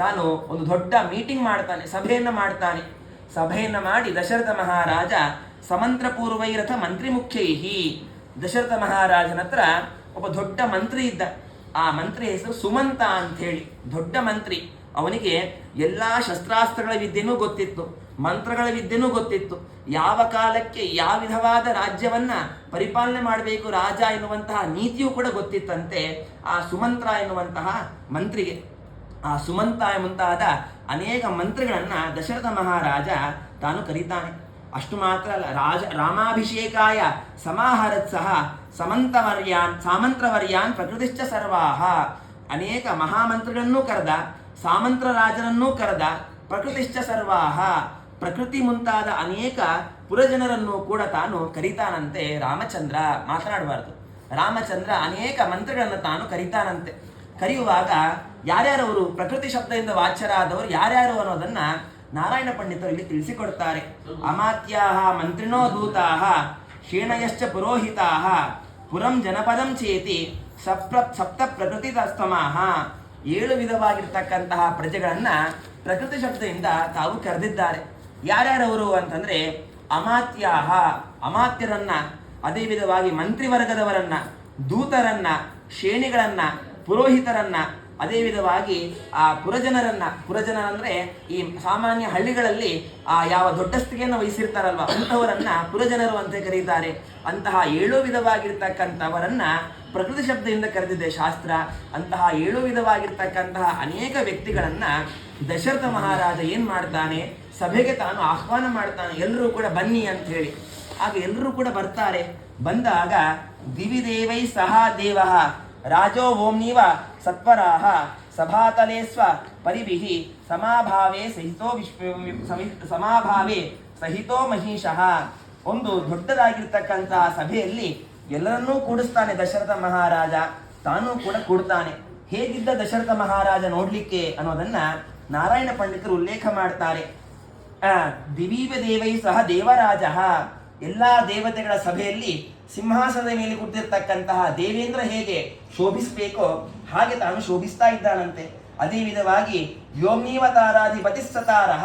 ತಾನು ಒಂದು ದೊಡ್ಡ ಮೀಟಿಂಗ್ ಮಾಡ್ತಾನೆ, ಸಭೆಯನ್ನ ಮಾಡಿ ದಶರಥ ಮಹಾರಾಜ ಸಮಂತ್ರ ಪೂರ್ವೈರಥ ಮಂತ್ರಿ ಮುಖ್ಯೈಹಿ. ದಶರಥ ಮಹಾರಾಜನ ಹತ್ರ ಒಬ್ಬ ದೊಡ್ಡ ಮಂತ್ರಿ ಇದ್ದ. ಆ ಮಂತ್ರಿ ಹೆಸರು ಸುಮಂತ ಅಂತ ಹೇಳಿ, ದೊಡ್ಡ ಮಂತ್ರಿ. ಅವನಿಗೆ ಎಲ್ಲಾ ಶಸ್ತ್ರಾಸ್ತ್ರಗಳ ವಿದ್ಯೆನೂ ಗೊತ್ತಿತ್ತು, ಮಂತ್ರಗಳ ವಿದ್ಯೆನೂ ಗೊತ್ತಿತ್ತು. ಯಾವ ಕಾಲಕ್ಕೆ ಯಾವ ವಿಧವಾದ ರಾಜ್ಯವನ್ನ ಪರಿಪಾಲನೆ ಮಾಡಬೇಕು ರಾಜ ಎನ್ನುವಂತಹ ನೀತಿಯೂ ಕೂಡ ಗೊತ್ತಿತ್ತಂತೆ ಆ ಸುಮಂತ್ರ ಎನ್ನುವಂತಹ ಮಂತ್ರಿಗೆ. ಆ ಸುಮಂತ ಮುಂತಾದ ಅನೇಕ ಮಂತ್ರಿಗಳನ್ನ ದಶರಥ ಮಹಾರಾಜ ತಾನು ಕರೀತಾನೆ. ಅಷ್ಟು ಮಾತ್ರ ಅಲ್ಲ, ರಾಮಾಭಿಷೇಕಾಯ ಸಮಾಹರತ್ಸಹ ಸಾಮಂತ್ರವರ್ಯಾನ್ ಪ್ರಕೃತಿಶ್ಚ ಸರ್ವಾಹ. ಅನೇಕ ಮಹಾಮಂತ್ರಿಗಳನ್ನೂ ಕರೆದ, ಸಾಮಂತ್ರ ರಾಜನನ್ನೂ ಕರೆದ, ಪ್ರಕೃತಿಶ್ಚ ಸರ್ವಾಹ, ಪ್ರಕೃತಿ ಮುಂತಾದ ಅನೇಕ ಪುರಜನರನ್ನು ಕೂಡ ತಾನು ಕರೀತಾನಂತೆ. ರಾಮಚಂದ್ರ ಮಾತನಾಡಬಾರ್ದು, ರಾಮಚಂದ್ರ ಅನೇಕ ಮಂತ್ರಿಗಳನ್ನು ತಾನು ಕರೀತಾನಂತೆ. ಕರೆಯುವಾಗ ಯಾರ್ಯಾರವರು ಪ್ರಕೃತಿ ಶಬ್ದದಿಂದ ವಾಚ್ಯರಾದವರು ಯಾರ್ಯಾರು ಅನ್ನೋದನ್ನ ನಾರಾಯಣ ಪಂಡಿತರು ಇಲ್ಲಿ ತಿಳಿಸಿಕೊಡ್ತಾರೆ. ಅಮಾತ್ಯಾಹ ಮಂತ್ರಿಣೋ ದೂತಾಹ ಕ್ಷೀಣಯಶ್ಚ ಪುರೋಹಿತಾಹ ಪುರಂ ಜನಪದಂ ಚೇತಿ ಸಪ್ತ ಪ್ರಕೃತಿ ತಸ್ತಮಾಹ. 7 ವಿಧವಾಗಿರ್ತಕ್ಕಂತಹ ಪ್ರಜೆಗಳನ್ನ ಪ್ರಕೃತಿ ಶಬ್ದದಿಂದ ತಾವು ಕರೆದಿದ್ದಾರೆ. ಯಾರ್ಯಾರವರು ಅಂತಂದ್ರೆ ಅಮಾತ್ಯಾಹ, ಅಮಾತ್ಯರನ್ನ, ಅದೇ ವಿಧವಾಗಿ ಮಂತ್ರಿವರ್ಗದವರನ್ನ, ದೂತರನ್ನ, ಶ್ರೇಣಿಗಳನ್ನ, ಪುರೋಹಿತರನ್ನ, ಅದೇ ವಿಧವಾಗಿ ಆ ಪುರಜನರಂದ್ರೆ ಈ ಸಾಮಾನ್ಯ ಹಳ್ಳಿಗಳಲ್ಲಿ ಆ ಯಾವ ದೊಡ್ಡ ಸ್ಥಿತಿಯನ್ನು ವಹಿಸಿರ್ತಾರಲ್ವ ಅಂತಹವರನ್ನ ಪುರಜನರು ಅಂತ ಕರೀತಾರೆ. ಅಂತಹ 7 ವಿಧವಾಗಿರ್ತಕ್ಕಂಥವರನ್ನ ಪ್ರಕೃತಿ ಶಬ್ದದಿಂದ ಕರೆದಿದೆ ಶಾಸ್ತ್ರ. ಅಂತಹ 7 ವಿಧವಾಗಿರ್ತಕ್ಕಂತಹ ಅನೇಕ ವ್ಯಕ್ತಿಗಳನ್ನ ದಶರಥ ಮಹಾರಾಜ ಏನ್ ಮಾಡ್ತಾನೆ, ಸಭೆಗೆ ತಾನು ಆಹ್ವಾನ ಮಾಡ್ತಾನೆ, ಎಲ್ಲರೂ ಕೂಡ ಬನ್ನಿ ಅಂತ ಹೇಳಿ. ಆಗ ಎಲ್ಲರೂ ಕೂಡ ಬರ್ತಾರೆ. ಬಂದಾಗ ದಿವಿದೇವೈ ಸಹ ದೇವಃ ರಾಜೋ ಓಂನೀವ ಸತ್ವರಾಹ ಸಭಾತಲೆ ಸ್ವ ಪರಿಭಿಃ ಸಮಾಭಾವೇ ಸಹಿತೋ ಮಹಿಷಃ. ಒಂದು ದೊಡ್ಡದಾಗಿರ್ತಕ್ಕಂತಹ ಸಭೆಯಲ್ಲಿ ಎಲ್ಲರನ್ನೂ ಕೂಡಿಸ್ತಾನೆ ದಶರಥ ಮಹಾರಾಜ, ತಾನೂ ಕೂಡ ಕೂಡ್ತಾನೆ. ಹೇಗಿದ್ದ ದಶರಥ ಮಹಾರಾಜ ನೋಡ್ಲಿಕ್ಕೆ ಅನ್ನೋದನ್ನ ನಾರಾಯಣ ಪಂಡಿತರು ಉಲ್ಲೇಖ ಮಾಡ್ತಾರೆ. ದಿವೀವ ದೇವೈ ಸಹ ದೇವರಾಜ, ಎಲ್ಲಾ ದೇವತೆಗಳ ಸಭೆಯಲ್ಲಿ ಸಿಂಹಾಸನದ ಮೇಲೆ ಕೂತಿರ್ತಕ್ಕಂತಹ ದೇವೇಂದ್ರ ಹೇಗೆ ಶೋಭಿಸಬೇಕೋ ಹಾಗೆ ತಾನು ಶೋಭಿಸ್ತಾ ಇದ್ದಾನಂತೆ. ಅದೇ ವಿಧವಾಗಿ ವ್ಯೋಮ್ನೀವತಾರಾಧಿಪತಿ ಸತಾರಹ,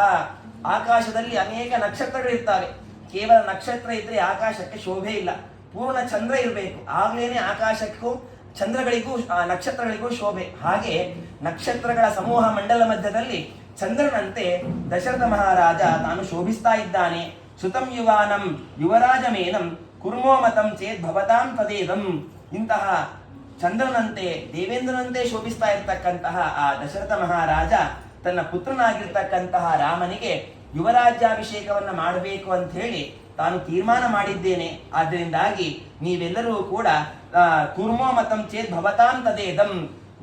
ಆಕಾಶದಲ್ಲಿ ಅನೇಕ ನಕ್ಷತ್ರಗಳಿರ್ತಾರೆ. ಕೇವಲ ನಕ್ಷತ್ರ ಇದ್ರೆ ಆಕಾಶಕ್ಕೆ ಶೋಭೆ ಇಲ್ಲ, ಪೂರ್ಣ ಚಂದ್ರ ಇರಬೇಕು, ಆಗ್ಲೇನೆ ಆಕಾಶಕ್ಕೂ ಚಂದ್ರಗಳಿಗೂ ನಕ್ಷತ್ರಗಳಿಗೂ ಶೋಭೆ. ಹಾಗೆ ನಕ್ಷತ್ರಗಳ ಸಮೂಹ ಮಂಡಲ ಮಧ್ಯದಲ್ಲಿ ಚಂದ್ರನಂತೆ ದಶರಥ ಮಹಾರಾಜ ತಾನು ಶೋಭಿಸ್ತಾ ಇದ್ದಾನೆ. ಸುತಂ ಯುವಾನಂ ಯುವರಾಜಮೇನಂ ಕುರ್ಮೋ ಮತಂ ಚೇತ್ ಭವತಾಂ ತದೇದಂ. ಇಂತಹ ಚಂದ್ರನಂತೆ ದೇವೇಂದ್ರನಂತೆ ಶೋಭಿಸ್ತಾ ಇರ್ತಕ್ಕಂತಹ ಆ ದಶರಥ ಮಹಾರಾಜ ತನ್ನ ಪುತ್ರನಾಗಿರ್ತಕ್ಕಂತಹ ರಾಮನಿಗೆ ಯುವರಾಜ್ಯಾಭಿಷೇಕವನ್ನ ಮಾಡಬೇಕು ಅಂತ ಹೇಳಿ ತಾನು ತೀರ್ಮಾನ ಮಾಡಿದ್ದೇನೆ. ಆದ್ದರಿಂದಾಗಿ ನೀವೆಲ್ಲರೂ ಕೂಡ ಕುರ್ಮೋ ಮತಂ ಚೇತ್ ಭವತಾಂ ತದೇದಂ,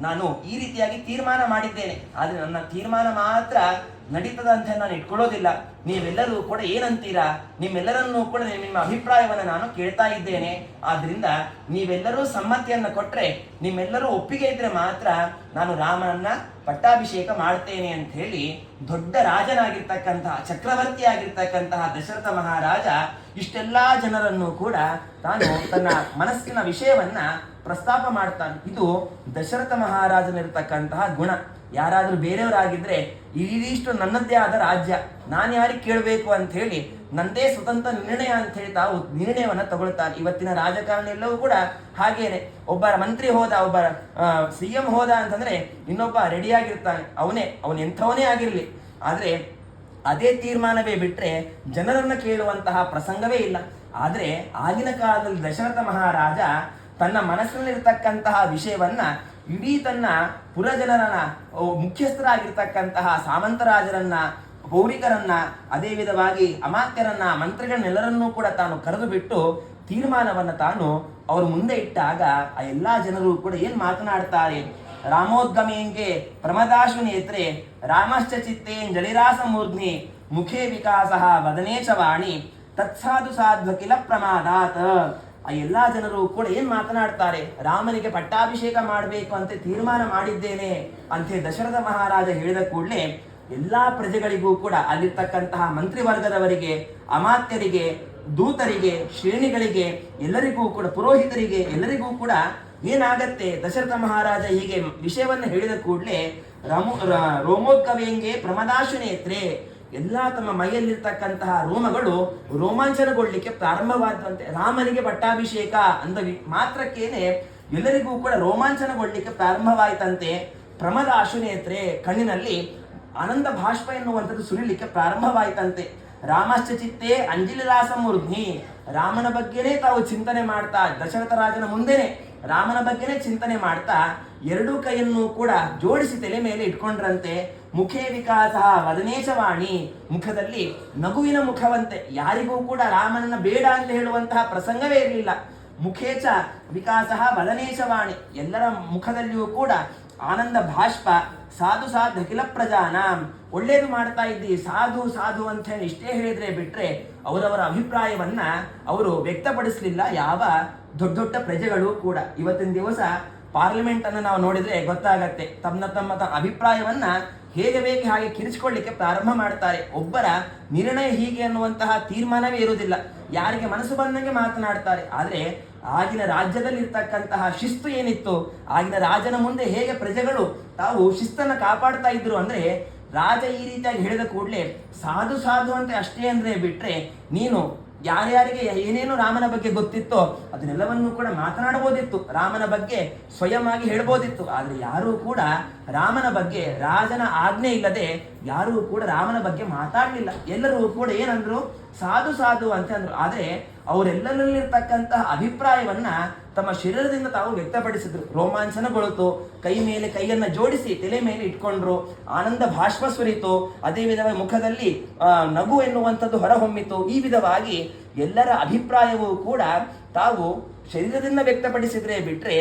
ನಾನು ಈ ರೀತಿಯಾಗಿ ತೀರ್ಮಾನ ಮಾಡಿದ್ದೇನೆ, ಆದ್ರೆ ನನ್ನ ತೀರ್ಮಾನ ಮಾತ್ರ ನಡೀತದಂತ ನಾನು ಇಟ್ಕೊಳ್ಳೋದಿಲ್ಲ. ನೀವೆಲ್ಲರೂ ಕೂಡ ಏನಂತೀರಾ, ನಿಮ್ಮೆಲ್ಲರನ್ನೂ ಕೂಡ ನಿಮ್ಮ ಅಭಿಪ್ರಾಯವನ್ನು ನಾನು ಕೇಳ್ತಾ ಇದ್ದೇನೆ. ಆದ್ರಿಂದ ನೀವೆಲ್ಲರೂ ಸಮ್ಮತಿಯನ್ನ ಕೊಟ್ರೆ, ನಿಮ್ಮೆಲ್ಲರೂ ಒಪ್ಪಿಗೆ ಇದ್ರೆ ಮಾತ್ರ ನಾನು ರಾಮನನ್ನ ಪಟ್ಟಾಭಿಷೇಕ ಮಾಡ್ತೇನೆ ಅಂತ ಹೇಳಿ ದೊಡ್ಡ ರಾಜನಾಗಿರ್ತಕ್ಕಂತಹ ಚಕ್ರವರ್ತಿ ಆಗಿರ್ತಕ್ಕಂತಹ ದಶರಥ ಮಹಾರಾಜ ಇಷ್ಟೆಲ್ಲಾ ಜನರನ್ನು ಕೂಡ ತಾನು ತನ್ನ ಮನಸ್ಸಿನ ವಿಷಯವನ್ನ ಪ್ರಸ್ತಾಪ ಮಾಡ್ತಾನೆ. ಇದು ದಶರಥ ಮಹಾರಾಜನಿರ್ತಕ್ಕಂತಹ ಗುಣ. ಯಾರಾದ್ರೂ ಬೇರೆಯವರಾಗಿದ್ರೆ ಇದಿಷ್ಟು ನನ್ನದೇ ಆದ ರಾಜ್ಯ, ನಾನು ಯಾರಿಗೆ ಕೇಳಬೇಕು ಅಂತ ಹೇಳಿ ನಂದೇ ಸ್ವತಂತ್ರ ನಿರ್ಣಯ ಅಂತ ಹೇಳಿ ತಾವು ನಿರ್ಣಯವನ್ನ ತಗೊಳ್ತಾರೆ. ಇವತ್ತಿನ ರಾಜಕಾರಣ ಎಲ್ಲವೂ ಕೂಡ ಹಾಗೇನೆ. ಒಬ್ಬ ಮಂತ್ರಿ ಹೋದ, ಒಬ್ಬ CM ಹೋದ ಅಂತಂದ್ರೆ ಇನ್ನೊಬ್ಬ ರೆಡಿಯಾಗಿರ್ತಾನೆ, ಅವನು ಎಂಥವನೇ ಆಗಿರ್ಲಿ. ಆದ್ರೆ ಅದೇ ತೀರ್ಮಾನವೇ ಬಿಟ್ರೆ ಜನರನ್ನ ಕೇಳುವಂತಹ ಪ್ರಸಂಗವೇ ಇಲ್ಲ. ಆದ್ರೆ ಆಗಿನ ಕಾಲದಲ್ಲಿ ದಶರಥ ಮಹಾರಾಜ ತನ್ನ ಮನಸ್ಸಿನಲ್ಲಿರ್ತಕ್ಕಂತಹ ವಿಷಯವನ್ನ ಇಡೀ ತನ್ನ ಪುರಜನರನ್ನ, ಮುಖ್ಯಸ್ಥರಾಗಿರ್ತಕ್ಕಂತಹ ಸಾಮಂತರಾಜರನ್ನ, ಪೌರಿಕರನ್ನ, ಅದೇ ವಿಧವಾಗಿ ಅಮಾತ್ಯರನ್ನ, ಮಂತ್ರಿಗಳನ್ನೆಲ್ಲರನ್ನೂ ಕೂಡ ತಾನು ಕರೆದು ಬಿಟ್ಟು ತೀರ್ಮಾನವನ್ನ ತಾನು ಅವ್ರ ಮುಂದೆ ಇಟ್ಟಾಗ ಆ ಎಲ್ಲಾ ಜನರು ಕೂಡ ಏನ್ ಮಾತನಾಡ್ತಾರೆ, ರಾಮೋದ್ಗಮೇಂಗೆ ಪ್ರಮದಾಶು ನೇತ್ರೆ ರಾಮಶ್ಚ ಚಿತ್ತೇನ್ ಜಳಿರಾಸ ಮೂರ್ಧ್ನಿ ಮುಖೇ ವಿಕಾಸ ವದನೇ ಚ ವಾಣಿ ತತ್ಸಾಧು ಸಾಧ್ವ ಕಿಲ ಪ್ರಮಾದಾತ್. ಆ ಎಲ್ಲಾ ಜನರು ಕೂಡ ಏನ್ ಮಾತನಾಡ್ತಾರೆ, ರಾಮನಿಗೆ ಪಟ್ಟಾಭಿಷೇಕ ಮಾಡಬೇಕು ಅಂತ ತೀರ್ಮಾನ ಮಾಡಿದ್ದೇನೆ ಅಂತ ದಶರಥ ಮಹಾರಾಜ ಹೇಳಿದ ಕೂಡಲೇ ಎಲ್ಲಾ ಪ್ರಜೆಗಳಿಗೂ ಕೂಡ, ಅಲ್ಲಿರ್ತಕ್ಕಂತಹ ಮಂತ್ರಿವರ್ಗದವರಿಗೆ, ಅಮಾತ್ಯರಿಗೆ, ದೂತರಿಗೆ, ಶ್ರೇಣಿಗಳಿಗೆ, ಎಲ್ಲರಿಗೂ ಕೂಡ, ಪುರೋಹಿತರಿಗೆ ಎಲ್ಲರಿಗೂ ಕೂಡ ಏನಾಗತ್ತೆ, ದಶರಥ ಮಹಾರಾಜ ಹೀಗೆ ವಿಷಯವನ್ನು ಹೇಳಿದ ಕೂಡಲೇ ರೋಮೋದ್ಗವೇಂಗೆ ಪ್ರಮದಾಶು ನೇತ್ರೆ, ಎಲ್ಲಾ ತಮ್ಮ ಮೈಯಲ್ಲಿರ್ತಕ್ಕಂತಹ ರೋಮಗಳು ರೋಮಾಂಚನಗೊಳ್ಳಿಕ್ಕೆ ಪ್ರಾರಂಭವಾದಂತೆ. ರಾಮನಿಗೆ ಪಟ್ಟಾಭಿಷೇಕ ಅಂದ ಮಾತ್ರಕ್ಕೇನೆ ಎಲ್ಲರಿಗೂ ಕೂಡ ರೋಮಾಂಚನಗೊಳ್ಳಿಕ್ಕೆ ಪ್ರಾರಂಭವಾಯಿತಂತೆ. ಪ್ರಮದ ಅಶುನೇತ್ರೆ, ಕಣ್ಣಿನಲ್ಲಿ ಆನಂದ ಭಾಷ್ಪ ಎನ್ನುವಂಥದ್ದು ಸುರಿಲಿಕ್ಕೆ ಪ್ರಾರಂಭವಾಯಿತಂತೆ. ರಾಮಶ್ಚ ಚಿತ್ತೇ ಅಂಜಲಿರಾಸ ಮೂರ್ಧ್ನಿ, ರಾಮನ ಬಗ್ಗೆನೇ ತಾವು ಚಿಂತನೆ ಮಾಡ್ತಾ, ದಶರಥ ರಾಜನ ಮುಂದೆನೆ ರಾಮನ ಬಗ್ಗೆನೇ ಚಿಂತನೆ ಮಾಡ್ತಾ ಎರಡೂ ಕೈಯನ್ನು ಕೂಡ ಜೋಡಿಸಿ ತಲೆ ಮೇಲೆ ಇಟ್ಕೊಂಡ್ರಂತೆ. ಮುಖೇ ವಿಕಾಸ ವದನೇಶವಾಣಿ, ಮುಖದಲ್ಲಿ ನಗುವಿನ ಮುಖವಂತೆ. ಯಾರಿಗೂ ಕೂಡ ರಾಮನನ್ನ ಬೇಡ ಅಂತ ಹೇಳುವಂತಹ ಪ್ರಸಂಗವೇ ಇರಲಿಲ್ಲ. ಮುಖೇಚ ವಿಕಾಸ ವದನೇಶವಾಣಿ, ಎಲ್ಲರ ಮುಖದಲ್ಲಿಯೂ ಕೂಡ ಆನಂದ ಭಾಷ್ಪ. ಸಾಧು ಸಾಧು ಅಖಿಲ ಪ್ರಜಾನ, ಒಳ್ಳೇದು ಮಾಡ್ತಾ ಇದ್ದಿ, ಸಾಧು ಸಾಧು ಅಂತ ಹೇಳಿ ಇಷ್ಟೇ ಹೇಳಿದ್ರೆ ಬಿಟ್ರೆ ಅವರವರ ಅಭಿಪ್ರಾಯವನ್ನ ಅವರು ವ್ಯಕ್ತಪಡಿಸಲಿಲ್ಲ ಯಾವ ದೊಡ್ಡ ದೊಡ್ಡ ಪ್ರಜೆಗಳು ಕೂಡ. ಇವತ್ತಿನ ದಿವಸ ಪಾರ್ಲಿಮೆಂಟ್ ಅನ್ನು ನಾವು ನೋಡಿದ್ರೆ ಗೊತ್ತಾಗತ್ತೆ, ತಮ್ಮ ಅಭಿಪ್ರಾಯವನ್ನ ಹೇಗೆ ಬೇಕು ಹಾಗೆ ಕಿರಿಚಿಕೊಳ್ಳಿಕ್ಕೆ ಪ್ರಾರಂಭ ಮಾಡ್ತಾರೆ. ಒಬ್ಬರ ನಿರ್ಣಯ ಹೀಗೆ ಅನ್ನುವಂತಹ ತೀರ್ಮಾನವೇ ಇರುವುದಿಲ್ಲ, ಯಾರಿಗೆ ಮನಸ್ಸು ಬಂದಂಗೆ ಮಾತನಾಡ್ತಾರೆ. ಆದ್ರೆ ಆಗಿನ ರಾಜ್ಯದಲ್ಲಿ ಇರ್ತಕ್ಕಂತಹ ಶಿಸ್ತು ಏನಿತ್ತು, ಆಗಿನ ರಾಜನ ಮುಂದೆ ಹೇಗೆ ಪ್ರಜೆಗಳು ತಾವು ಶಿಸ್ತನ್ನ ಕಾಪಾಡ್ತಾ ಇದ್ರು ಅಂದ್ರೆ, ರಾಜ ಈ ರೀತಿಯಾಗಿ ಹೇಳಿದ ಕೂಡಲೇ ಸಾಧು ಸಾಧು ಅಂತ ಅಷ್ಟೇ ಅಂದ್ರೆ ಬಿಟ್ರೆ, ನೀನು ಯಾರ್ಯಾರಿಗೆ ಏನೇನು ರಾಮನ ಬಗ್ಗೆ ಗೊತ್ತಿತ್ತೋ ಅದನ್ನೆಲ್ಲವನ್ನೂ ಕೂಡ ಮಾತನಾಡಬಹುದಿತ್ತು, ರಾಮನ ಬಗ್ಗೆ ಸ್ವಯಂ ಆಗಿ ಹೇಳ್ಬೋದಿತ್ತು. ಆದ್ರೆ ಯಾರೂ ಕೂಡ ರಾಮನ ಬಗ್ಗೆ ರಾಜನ ಆಜ್ಞೆ ಇಲ್ಲದೆ ಯಾರೂ ಕೂಡ ರಾಮನ ಬಗ್ಗೆ ಮಾತಾಡಲಿಲ್ಲ. ಎಲ್ಲರೂ ಕೂಡ ಏನಂದ್ರು, ಸಾಧು ಸಾಧು ಅಂತ ಅಂದ್ರು. ಆದ್ರೆ ಅವರೆಲ್ಲರಲ್ಲಿರ್ತಕ್ಕಂತಹ ಅಭಿಪ್ರಾಯವನ್ನ ತಮ್ಮ ಶರೀರದಿಂದ ತಾವು ವ್ಯಕ್ತಪಡಿಸಿದ್ರು. ರೋಮಾಂಚನಗೊಳಿತು, ಕೈ ಮೇಲೆ ಕೈಯನ್ನ ಜೋಡಿಸಿ ತಲೆ ಮೇಲೆ ಇಟ್ಕೊಂಡ್ರು, ಆನಂದ ಭಾಷ್ಪ ಸುರಿತು, ಅದೇ ವಿಧವಾಗಿ ಮುಖದಲ್ಲಿ ನಗು ಎನ್ನುವಂಥದ್ದು ಹೊರಹೊಮ್ಮಿತು. ಈ ವಿಧವಾಗಿ ಎಲ್ಲರ ಅಭಿಪ್ರಾಯವೂ ಕೂಡ ತಾವು ಶರೀರದಿಂದ ವ್ಯಕ್ತಪಡಿಸಿದ್ರೆ ಬಿಟ್ರೆ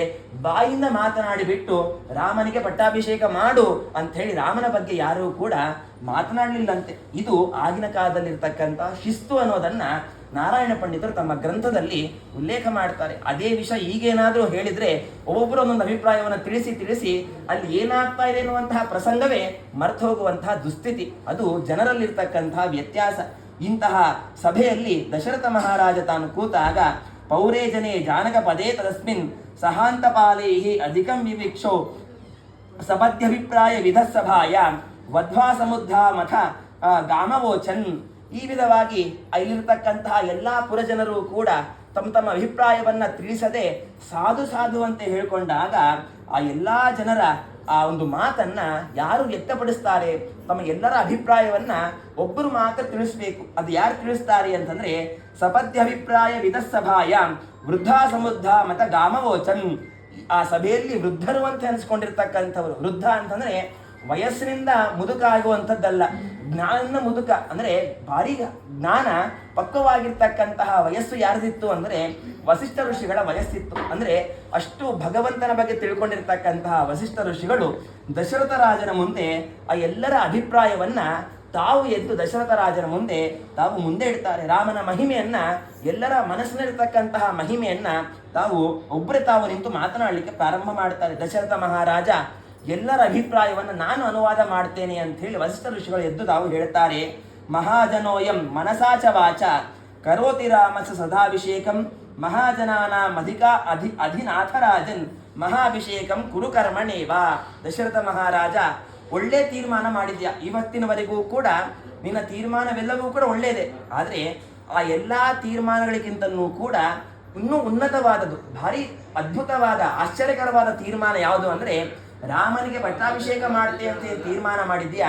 ಬಾಯಿಂದ ಮಾತನಾಡಿ ಬಿಟ್ಟು ರಾಮನಿಗೆ ಪಟ್ಟಾಭಿಷೇಕ ಮಾಡು ಅಂತ ಹೇಳಿ ರಾಮನ ಬಗ್ಗೆ ಯಾರೂ ಕೂಡ ಮಾತನಾಡಲಿಲ್ಲಂತೆ. ಇದು ಆಗಿನ ಕಾಲದಲ್ಲಿರ್ತಕ್ಕಂಥ ಶಿಸ್ತು ಅನ್ನೋದನ್ನ ನಾರಾಯಣ ಪಂಡಿತರು ತಮ್ಮ ಗ್ರಂಥದಲ್ಲಿ ಉಲ್ಲೇಖ ಮಾಡ್ತಾರೆ. ಅದೇ ವಿಷಯ ಈಗೇನಾದ್ರೂ ಹೇಳಿದ್ರೆ ಒಬ್ಬೊಬ್ಬರು ಒಂದೊಂದು ಅಭಿಪ್ರಾಯವನ್ನು ತಿಳಿಸಿ ಅಲ್ಲಿ ಏನಾಗ್ತಾ ಇದೆ ಎನ್ನುವಂತಹ ಪ್ರಸಂಗವೇ ಮರ್ತು ಹೋಗುವಂತಹ ದುಸ್ಥಿತಿ. ಅದು ಜನರಲ್ಲಿರ್ತಕ್ಕಂತಹ ವ್ಯತ್ಯಾಸ. ಇಂತಹ ಸಭೆಯಲ್ಲಿ ದಶರಥ ಮಹಾರಾಜ ತಾನು ಕೂತಾಗ ಪೌರೇ ಜನೇ ಜಾನಕ ಪದೇ ತದಸ್ಮಿನ್ ಸಹಾಂತಪಾಲೈಹಿ ಅಧಿಕಂ ವಿವಿಕ್ಷೋ ಸಪದ್ಯಭಿಪ್ರಾಯ ವಿಧಸಭಾಯ ವಧ್ವಾ ಸಮುದ್ಧ ಮಥ ಗಾಮವೋಚನ್. ಈ ವಿಧವಾಗಿ ಅಲ್ಲಿರ್ತಕ್ಕಂತಹ ಎಲ್ಲ ಪುರಜನರು ಕೂಡ ತಮ್ಮ ತಮ್ಮ ಅಭಿಪ್ರಾಯವನ್ನ ತಿಳಿಸದೆ ಸಾಧು ಸಾಧು ಅಂತ ಹೇಳಿಕೊಂಡಾಗ ಆ ಎಲ್ಲ ಜನರ ಆ ಒಂದು ಮಾತನ್ನ ಯಾರು ವ್ಯಕ್ತಪಡಿಸ್ತಾರೆ, ತಮ್ಮ ಎಲ್ಲರ ಅಭಿಪ್ರಾಯವನ್ನ ಒಬ್ಬರು ಮಾತ್ರ ತಿಳಿಸ್ಬೇಕು. ಅದು ಯಾರು ತಿಳಿಸ್ತಾರೆ ಅಂತಂದ್ರೆ ಸಪದ್ಯ ಅಭಿಪ್ರಾಯ ವಿಧಸಭಾಯ ವೃದ್ಧ ಸಮುದ್ಧ ಮತ ಗಾಮವೋಚನ್. ಆ ಸಭೆಯಲ್ಲಿ ವೃದ್ಧರು ಅಂತ ಅನಿಸ್ಕೊಂಡಿರ್ತಕ್ಕಂಥವ್ರು, ವೃದ್ಧ ಅಂತಂದ್ರೆ ವಯಸ್ಸಿನಿಂದ ಮುದುಕ ಆಗುವಂಥದ್ದಲ್ಲ, ಜ್ಞಾನದಿಂದ ಮುದುಕ ಅಂದ್ರೆ ಭಾರಿ ಜ್ಞಾನ ಪಕ್ವವಾಗಿರ್ತಕ್ಕಂತಹ ವಯಸ್ಸು ಯಾರ್ದಿತ್ತು ಅಂದ್ರೆ ವಸಿಷ್ಠ ಋಷಿಗಳ ವಯಸ್ಸಿತ್ತು. ಅಂದ್ರೆ ಅಷ್ಟು ಭಗವಂತನ ಬಗ್ಗೆ ತಿಳ್ಕೊಂಡಿರ್ತಕ್ಕಂತಹ ವಸಿಷ್ಠ ಋಷಿಗಳು ದಶರಥ ರಾಜನ ಮುಂದೆ ಆ ಎಲ್ಲರ ಅಭಿಪ್ರಾಯವನ್ನ ತಾವು ಎದ್ದು ದಶರಥ ರಾಜನ ಮುಂದೆ ತಾವು ಮುಂದೆ ಇಡ್ತಾರೆ. ರಾಮನ ಮಹಿಮೆಯನ್ನ, ಎಲ್ಲರ ಮನಸ್ಸಿನಲ್ಲಿರ್ತಕ್ಕಂತಹ ಮಹಿಮೆಯನ್ನ ತಾವು ಒಬ್ಬರೇ ತಾವು ನಿಂತು ಮಾತನಾಡಲಿಕ್ಕೆ ಪ್ರಾರಂಭ ಮಾಡ್ತಾರೆ. ದಶರಥ ಮಹಾರಾಜ ಎಲ್ಲರ ಅಭಿಪ್ರಾಯವನ್ನು ನಾನು ಅನುವಾದ ಮಾಡ್ತೇನೆ ಅಂತ ಹೇಳಿ ವಸಿಷ್ಠ ಋಷಿಗಳು ಎದ್ದು ತಾವು ಹೇಳ್ತಾರೆ. ಮಹಾಜನೋಯಂ ಮನಸಾಚ ವಾಚ ಕರೋತಿ ರಾಮಸ ಸದಾಭಿಷೇಕಂ ಮಹಾಜನಾನಾಂ ಅಧಿನಾಥರಾಜನ್ ಮಹಾಭಿಷೇಕಂ ಕುರು ಕರ್ಮಣೇವಾ. ದಶರಥ ಮಹಾರಾಜ, ಒಳ್ಳೆ ತೀರ್ಮಾನ ಮಾಡಿದ್ಯಾ, ಇವತ್ತಿನವರೆಗೂ ಕೂಡ ನಿನ್ನ ತೀರ್ಮಾನವೆಲ್ಲವೂ ಕೂಡ ಒಳ್ಳೆಯದೇ. ಆದರೆ ಆ ಎಲ್ಲ ತೀರ್ಮಾನಗಳಿಗಿಂತಲೂ ಕೂಡ ಇನ್ನೂ ಉನ್ನತವಾದದ್ದು, ಭಾರಿ ಅದ್ಭುತವಾದ ಆಶ್ಚರ್ಯಕರವಾದ ತೀರ್ಮಾನ ಯಾವುದು ಅಂದ್ರೆ ರಾಮನಿಗೆ ಪಟ್ಟಾಭಿಷೇಕ ಮಾಡ್ತೆ ಅಂತ ತೀರ್ಮಾನ ಮಾಡಿದ್ಯಾ,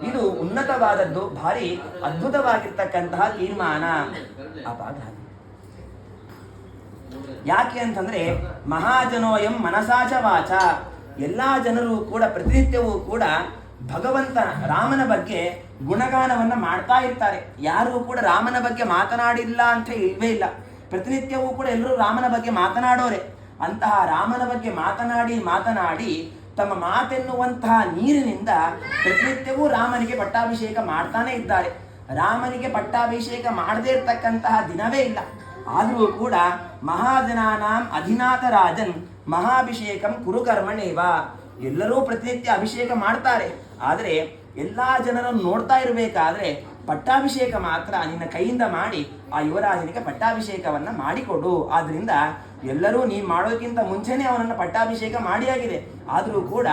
ಇದು ಉನ್ನತವಾದದ್ದು, ಭಾರಿ ಅದ್ಭುತವಾಗಿರ್ತಕ್ಕಂತಹ ತೀರ್ಮಾನ. ಯಾಕೆ ಅಂತಂದ್ರೆ ಮಹಾಜನೋಯಂ ಮನಸಾಚ ವಾಚ, ಎಲ್ಲಾ ಜನರು ಕೂಡ ಪ್ರತಿನಿತ್ಯವೂ ಕೂಡ ಭಗವಂತನ ರಾಮನ ಬಗ್ಗೆ ಗುಣಗಾನವನ್ನ ಮಾಡ್ತಾ ಇರ್ತಾರೆ. ಯಾರು ಕೂಡ ರಾಮನ ಬಗ್ಗೆ ಮಾತನಾಡಿಲ್ಲ ಅಂತ ಇಲ್ವೇ ಇಲ್ಲ. ಪ್ರತಿನಿತ್ಯವೂ ಕೂಡ ಎಲ್ಲರೂ ರಾಮನ ಬಗ್ಗೆ ಮಾತನಾಡೋರೆ. ಅಂತಹ ರಾಮನ ಬಗ್ಗೆ ಮಾತನಾಡಿ ತಮ್ಮ ಮಾತೆನ್ನುವಂತಹ ನೀರಿನಿಂದ ಪ್ರತಿನಿತ್ಯವೂ ರಾಮನಿಗೆ ಪಟ್ಟಾಭಿಷೇಕ ಮಾಡ್ತಾನೆ ಇದ್ದಾರೆ. ರಾಮನಿಗೆ ಪಟ್ಟಾಭಿಷೇಕ ಮಾಡದೇ ಇರ್ತಕ್ಕಂತಹ ದಿನವೇ ಇಲ್ಲ. ಆದರೂ ಕೂಡ ಮಹಾಜನಾನಾಂ ಅಧಿನಾಥ ರಾಜನ್ ಮಹಾಭಿಷೇಕಂ ಕುರುಕರ್ಮಣೇವ, ಎಲ್ಲರೂ ಪ್ರತಿನಿತ್ಯ ಅಭಿಷೇಕ ಮಾಡ್ತಾರೆ. ಆದರೆ ಎಲ್ಲಾ ಜನರನ್ನು ನೋಡ್ತಾ ಇರಬೇಕಾದ್ರೆ ಪಟ್ಟಾಭಿಷೇಕ ಮಾತ್ರ ನಿನ್ನ ಕೈಯಿಂದ ಮಾಡಿ ಆ ಯುವರಾಜನಿಗೆ ಪಟ್ಟಾಭಿಷೇಕವನ್ನ ಮಾಡಿಕೊಡು. ಆದ್ರಿಂದ ಎಲ್ಲರೂ ನೀನು ಮಾಡೋದಕ್ಕಿಂತ ಮುಂಚೆನೆ ಅವನನ್ನು ಪಟ್ಟಾಭಿಷೇಕ ಮಾಡಿಯಾಗಿದೆ. ಆದರೂ ಕೂಡ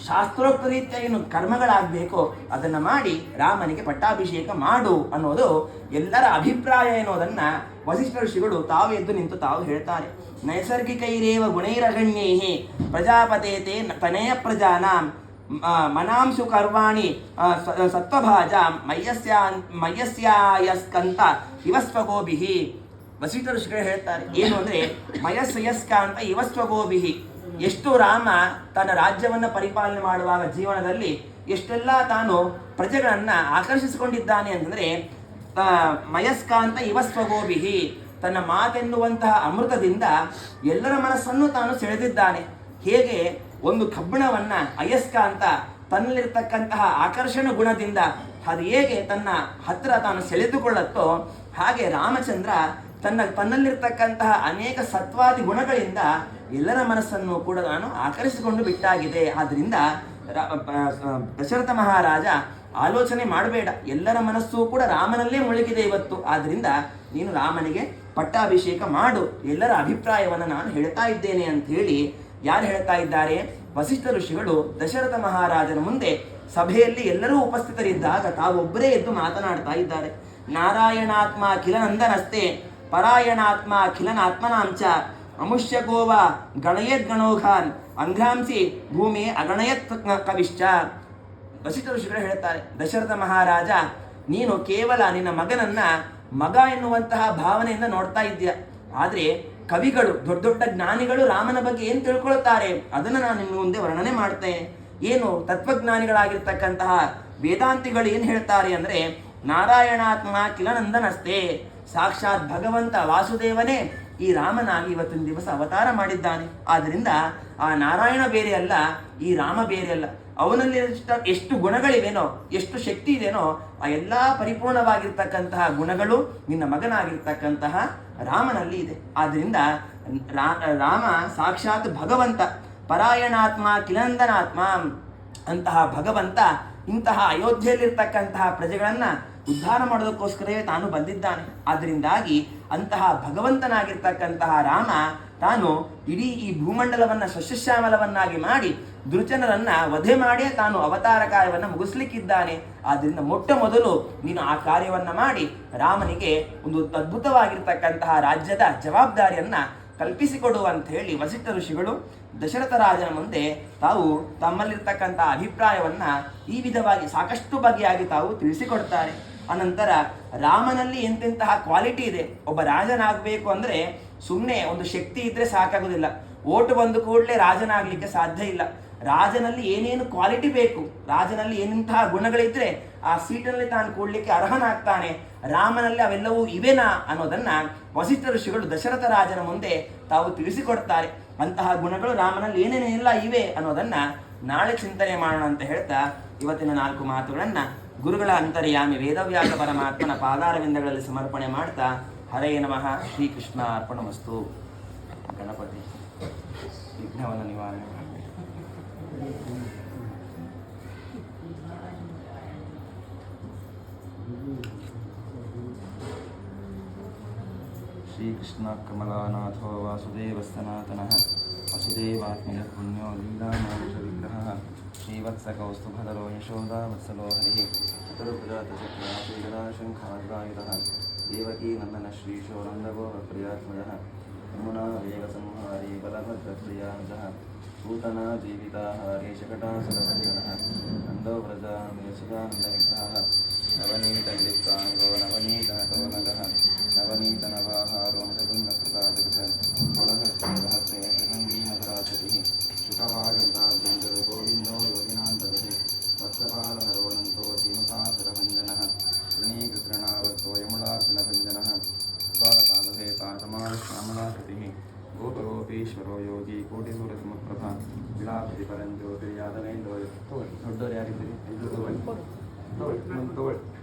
ಶಾಸ್ತ್ರೋಕ್ತ ರೀತಿಯ ಏನು ಕರ್ಮಗಳಾಗಬೇಕು ಅದನ್ನ ಮಾಡಿ ರಾಮನಿಗೆ ಪಟ್ಟಾಭಿಷೇಕ ಮಾಡು ಅನ್ನೋದು ಎಲ್ಲರ ಅಭಿಪ್ರಾಯ ಎನ್ನುವುದನ್ನ ವಸಿಷ್ಠ ಋಷಿಗಳು ತಾವು ಎದ್ದು ನಿಂತು ತಾವು ಹೇಳ್ತಾರೆ. ನೈಸರ್ಗಿಕೈರೇವ ಗುಣೈರಗಣ್ಯೈ ಪ್ರಜಾಪತೇತೆ ತನಯ ಪ್ರಜಾನಾಂ ಮನಾಂಶು ಕರ್ವಾಣಿ ಸತ್ವಭಾಜ ಮಯಸ್ಯಾಯಸ್ಕಂತ ಇವಸ್ವಗೋಭಿಹಿ. ವಸಿಷ್ಠ ಋಷಿಗಳು ಹೇಳ್ತಾರೆ ಏನು ಅಂದ್ರೆ ಮಯಸ್ಯಸ್ಕಾಂತ ಇವಸ್ವಗೋಭಿಹಿ. ಎಷ್ಟು ರಾಮ ತನ್ನ ರಾಜ್ಯವನ್ನ ಪರಿಪಾಲನೆ ಮಾಡುವಾಗ ಜೀವನದಲ್ಲಿ ಎಷ್ಟೆಲ್ಲ ತಾನು ಪ್ರಜೆಗಳನ್ನ ಆಕರ್ಷಿಸಿಕೊಂಡಿದ್ದಾನೆ ಅಂತಂದ್ರೆ ಮಯಸ್ಕಾಂತ ಇವಸ್ವಗೋಭಿಹಿ, ತನ್ನ ಮಾತೆನ್ನುವಂತಹ ಅಮೃತದಿಂದ ಎಲ್ಲರ ಮನಸ್ಸನ್ನು ತಾನು ಸೆಳೆದಿದ್ದಾನೆ. ಹೇಗೆ ಒಂದು ಕಬ್ಬಿಣವನ್ನ ಅಯಸ್ಕ ಅಂತ ತನ್ನಲ್ಲಿರ್ತಕ್ಕಂತಹ ಆಕರ್ಷಣ ಗುಣದಿಂದ ಅದು ಹೇಗೆ ತನ್ನ ಹತ್ರ ತಾನು ಸೆಳೆದುಕೊಳ್ಳುತ್ತೋ ಹಾಗೆ ರಾಮಚಂದ್ರ ತನ್ನಲ್ಲಿರ್ತಕ್ಕಂತಹ ಅನೇಕ ಸತ್ವಾದಿ ಗುಣಗಳಿಂದ ಎಲ್ಲರ ಮನಸ್ಸನ್ನು ಕೂಡ ನಾನು ಆಕರ್ಷಿಸಿಕೊಂಡು ಬಿಟ್ಟಾಗಿದೆ. ಆದ್ರಿಂದ ದಶರಥ ಮಹಾರಾಜ ಆಲೋಚನೆ ಮಾಡಬೇಡ, ಎಲ್ಲರ ಮನಸ್ಸು ಕೂಡ ರಾಮನಲ್ಲೇ ಮುಳುಗಿದೆ ಇವತ್ತು. ಆದ್ರಿಂದ ನೀನು ರಾಮನಿಗೆ ಪಟ್ಟಾಭಿಷೇಕ ಮಾಡು, ಎಲ್ಲರ ಅಭಿಪ್ರಾಯವನ್ನು ನಾನು ಹೇಳ್ತಾ ಇದ್ದೇನೆ ಅಂತ ಹೇಳಿ ಯಾರು ಹೇಳ್ತಾ ಇದ್ದಾರೆ? ವಸಿಷ್ಠ ಋಷಿಗಳು ದಶರಥ ಮಹಾರಾಜನ ಮುಂದೆ ಸಭೆಯಲ್ಲಿ ಎಲ್ಲರೂ ಉಪಸ್ಥಿತರಿದ್ದಾಗ ತಾವೊಬ್ಬರೇ ಎದ್ದು ಮಾತನಾಡ್ತಾ ಇದ್ದಾರೆ. ನಾರಾಯಣಾತ್ಮ ಕಿಲ ನಂದನಸ್ತೆ ಪರಾಯಣಾತ್ಮ ಕಿಲನಾತ್ಮನಾಂಚ ಅಮುಷ್ಯ ಗೋವ ಗಣಯದ್ ಗಣೋಘಾನ್ ಅಂಘ್ರಾಂಸಿ ಭೂಮಿ ಅಗಣಯತ್ ಕವಿಶ್ಚ. ವಸಿಷ್ಠ ಋಷಿಗಳು ಹೇಳ್ತಾರೆ, ದಶರಥ ಮಹಾರಾಜ, ನೀನು ಕೇವಲ ನಿನ್ನ ಮಗನನ್ನ ಮಗ ಎನ್ನುವಂತಹ ಭಾವನೆಯಿಂದ ನೋಡ್ತಾ ಇದ್ದೀಯ. ಆದ್ರೆ ಕವಿಗಳು, ದೊಡ್ಡ ದೊಡ್ಡ ಜ್ಞಾನಿಗಳು ರಾಮನ ಬಗ್ಗೆ ಏನು ತಿಳ್ಕೊಳ್ತಾರೆ ಅದನ್ನು ನಾನು ನಿನ್ನ ಮುಂದೆ ವರ್ಣನೆ ಮಾಡ್ತೇನೆ. ಏನು ತತ್ವಜ್ಞಾನಿಗಳಾಗಿರ್ತಕ್ಕಂತಹ ವೇದಾಂತಿಗಳು ಏನು ಹೇಳ್ತಾರೆ ಅಂದ್ರೆ ನಾರಾಯಣಾತ್ಮ ಕಿಲನಂದನಸ್ತೆ, ಸಾಕ್ಷಾತ್ ಭಗವಂತ ವಾಸುದೇವನೇ ಈ ರಾಮನಾಗಿ ಇವತ್ತಿನ ದಿವಸ ಅವತಾರ ಮಾಡಿದ್ದಾನೆ. ಆದ್ದರಿಂದ ಆ ನಾರಾಯಣ ಬೇರೆ ಅಲ್ಲ, ಈ ರಾಮ ಬೇರೆ ಅಲ್ಲ. ಅವನಲ್ಲಿ ಎಷ್ಟು ಗುಣಗಳಿವೆನೋ, ಎಷ್ಟು ಶಕ್ತಿ ಇದೆನೋ ಆ ಎಲ್ಲ ಪರಿಪೂರ್ಣವಾಗಿರ್ತಕ್ಕಂತಹ ಗುಣಗಳು ನಿನ್ನ ಮಗನಾಗಿರ್ತಕ್ಕಂತಹ ರಾಮನಲ್ಲಿ ಇದೆ. ಆದ್ದರಿಂದ ರಾಮ ಸಾಕ್ಷಾತ್ ಭಗವಂತ, ಪರಾಯಣಾತ್ಮ ಕಿಲನಂದನಾತ್ಮ ಅಂತಹ ಭಗವಂತ ಇಂತಹ ಅಯೋಧ್ಯೆಯಲ್ಲಿರ್ತಕ್ಕಂತಹ ಪ್ರಜೆಗಳನ್ನ ಉದ್ಧಾರ ಮಾಡೋದಕ್ಕೋಸ್ಕರವೇ ತಾನು ಬಂದಿದ್ದಾನೆ. ಆದ್ದರಿಂದಾಗಿ ಅಂತಹ ಭಗವಂತನಾಗಿರ್ತಕ್ಕಂತಹ ರಾಮ ತಾನು ಇಡೀ ಈ ಭೂಮಂಡಲವನ್ನು ಸಸ್ಯಶ್ಯಾಮಲವನ್ನಾಗಿ ಮಾಡಿ ದುರ್ಜನರನ್ನ ವಧೆ ಮಾಡೇ ತಾನು ಅವತಾರ ಕಾರ್ಯವನ್ನು ಮುಗಿಸ್ಲಿಕ್ಕಿದ್ದಾನೆ. ಆದ್ದರಿಂದ ಮೊಟ್ಟ ಮೊದಲು ನೀನು ಆ ಕಾರ್ಯವನ್ನ ಮಾಡಿ ರಾಮನಿಗೆ ಒಂದು ಅದ್ಭುತವಾಗಿರ್ತಕ್ಕಂತಹ ರಾಜ್ಯದ ಜವಾಬ್ದಾರಿಯನ್ನ ಕಲ್ಪಿಸಿಕೊಡು ಅಂತ ಹೇಳಿ ವಸಿಷ್ಠ ಋಷಿಗಳು ದಶರಥ ರಾಜನ ಮುಂದೆ ತಾವು ತಮ್ಮಲ್ಲಿರ್ತಕ್ಕಂತಹ ಅಭಿಪ್ರಾಯವನ್ನ ಈ ವಿಧವಾಗಿ ಸಾಕಷ್ಟು ಬಗೆಯಾಗಿ ತಾವು ತಿಳಿಸಿಕೊಡ್ತಾರೆ. ಅನಂತರ ರಾಮನಲ್ಲಿ ಎಂತೆಂತಹ ಕ್ವಾಲಿಟಿ ಇದೆ. ಒಬ್ಬ ರಾಜನಾಗಬೇಕು ಅಂದ್ರೆ ಸುಮ್ಮನೆ ಒಂದು ಶಕ್ತಿ ಇದ್ರೆ ಸಾಕಾಗುದಿಲ್ಲ. ಓಟು ಬಂದು ಕೂಡಲೇ ರಾಜನಾಗ್ಲಿಕ್ಕೆ ಸಾಧ್ಯ ಇಲ್ಲ. ರಾಜನಲ್ಲಿ ಏನೇನು ಕ್ವಾಲಿಟಿ ಬೇಕು, ರಾಜನಲ್ಲಿ ಏನಂತಹ ಗುಣಗಳಿದ್ರೆ ಆ ಸೀಟಿನಲ್ಲಿ ತಾನು ಕೂಡ್ಲಿಕ್ಕೆ ಅರ್ಹನಾಗ್ತಾನೆ. ರಾಮನಲ್ಲಿ ಅವೆಲ್ಲವೂ ಇವೆನಾ ಅನ್ನೋದನ್ನ ವಸಿಷ್ಠ ಋಷಿಗಳು ದಶರಥ ರಾಜನ ಮುಂದೆ ತಾವು ತಿಳಿಸಿಕೊಡ್ತಾರೆ. ಅಂತಹ ಗುಣಗಳು ರಾಮನಲ್ಲಿ ಏನೇನೆಲ್ಲ ಇವೆ ಅನ್ನೋದನ್ನ ನಾಳೆ ಚಿಂತನೆ ಮಾಡೋಣ ಅಂತ ಹೇಳ್ತಾ ಇವತ್ತಿನ 4 ಮಾತುಗಳನ್ನ ಗುರುಗಳ ಅಂತರ್ಯಾಮಿ ವೇದವ್ಯಾಸ ಪರಮಾತ್ಮನ ಪಾದಾರವಿಂದಗಳಲ್ಲಿ ಸಮರ್ಪಣೆ ಮಾಡ್ತಾ ಹರೇ ನಮಃ. ಶ್ರೀಕೃಷ್ಣ ಅರ್ಪಣಮಸ್ತು. ಗಣಪತಿ ವಿಘ್ನವನ್ನು ನಿವಾರಣೆ ಮಾಡಿ. ಶ್ರೀಕೃಷ್ಣ ಕಮಲಾನಾಥೋ ವಾಸುದೇವಸ್ತನಾತನಃ ವಸುದೇವಾತ್ಮಜ ಪುಣ್ಯೋ ಲೀಲಾಮಾನುಷ ವಿಗ್ರಹ ಶ್ರೀವತ್ಸಕೌಸ್ತುಭಧರೋ ಯಶೋದಾ ವತ್ಸಲೋ ಹರಿಃ ಚತುರ್ಭುಜಾತಚಕ್ರಾಯುಧಃ ಶಂಖಾಯುಧಃ ದೇವಕೀ ನಂದನ ಶ್ರೀಶೋ ನಂದಗೋಪ್ರಿಯಾತ್ಮಜಃ ಯಮುನಾ ವೇಗಸಂಹಾರಿ ಬಲಭದ್ರಪ್ರಿಯಾಜಃ ಪೂತನಾ ಜೀವಿತಾಹಾರಿ ಶಕಟಾಸುರಭಂಜನಃ ನಂದೋ ವ್ರಜಾ ಮೇಸುಧಾನಂದನಿಗ್ರಹಃ ನವನೀತಲಿಪ್ತಾಂಗೋ ನವನೀತನಟೋನಗಃ ನವನೀತನವಾಹಾರೋ ಮೃಗುಂಡಪ್ರಸಾದಕೃತ ಪುಲಹಸ್ತೆ ಶೃಂಗೀಮಧರಾಚತಿಃ ಶುಕವಾಗರ್ಧಾರ್ಜುಂಜರು ಗೋವಿಂದೋ ಯೋಗಿನಾಂತರಿಃ ವತ್ಸಪಾಲಹರೋನಂತೋ ಧೀಮಸಾಸುರಭಂಜನಃ ಶ್ರೀಕೃತೃಣಾವರ್ತೋ ಯಮುಲಾರ್ಜುನಭಂಜನಃ ಶ್ಯಾಮಲಾಕೃತಿಃ ಗೋಪಗೋಪೀಶ್ವರೋ ಯೋಗಿ ಕೋಟಿಸೂರಸಮಪ್ರಭಾ ವಿಲಾಪತಿ ಪರಂಜ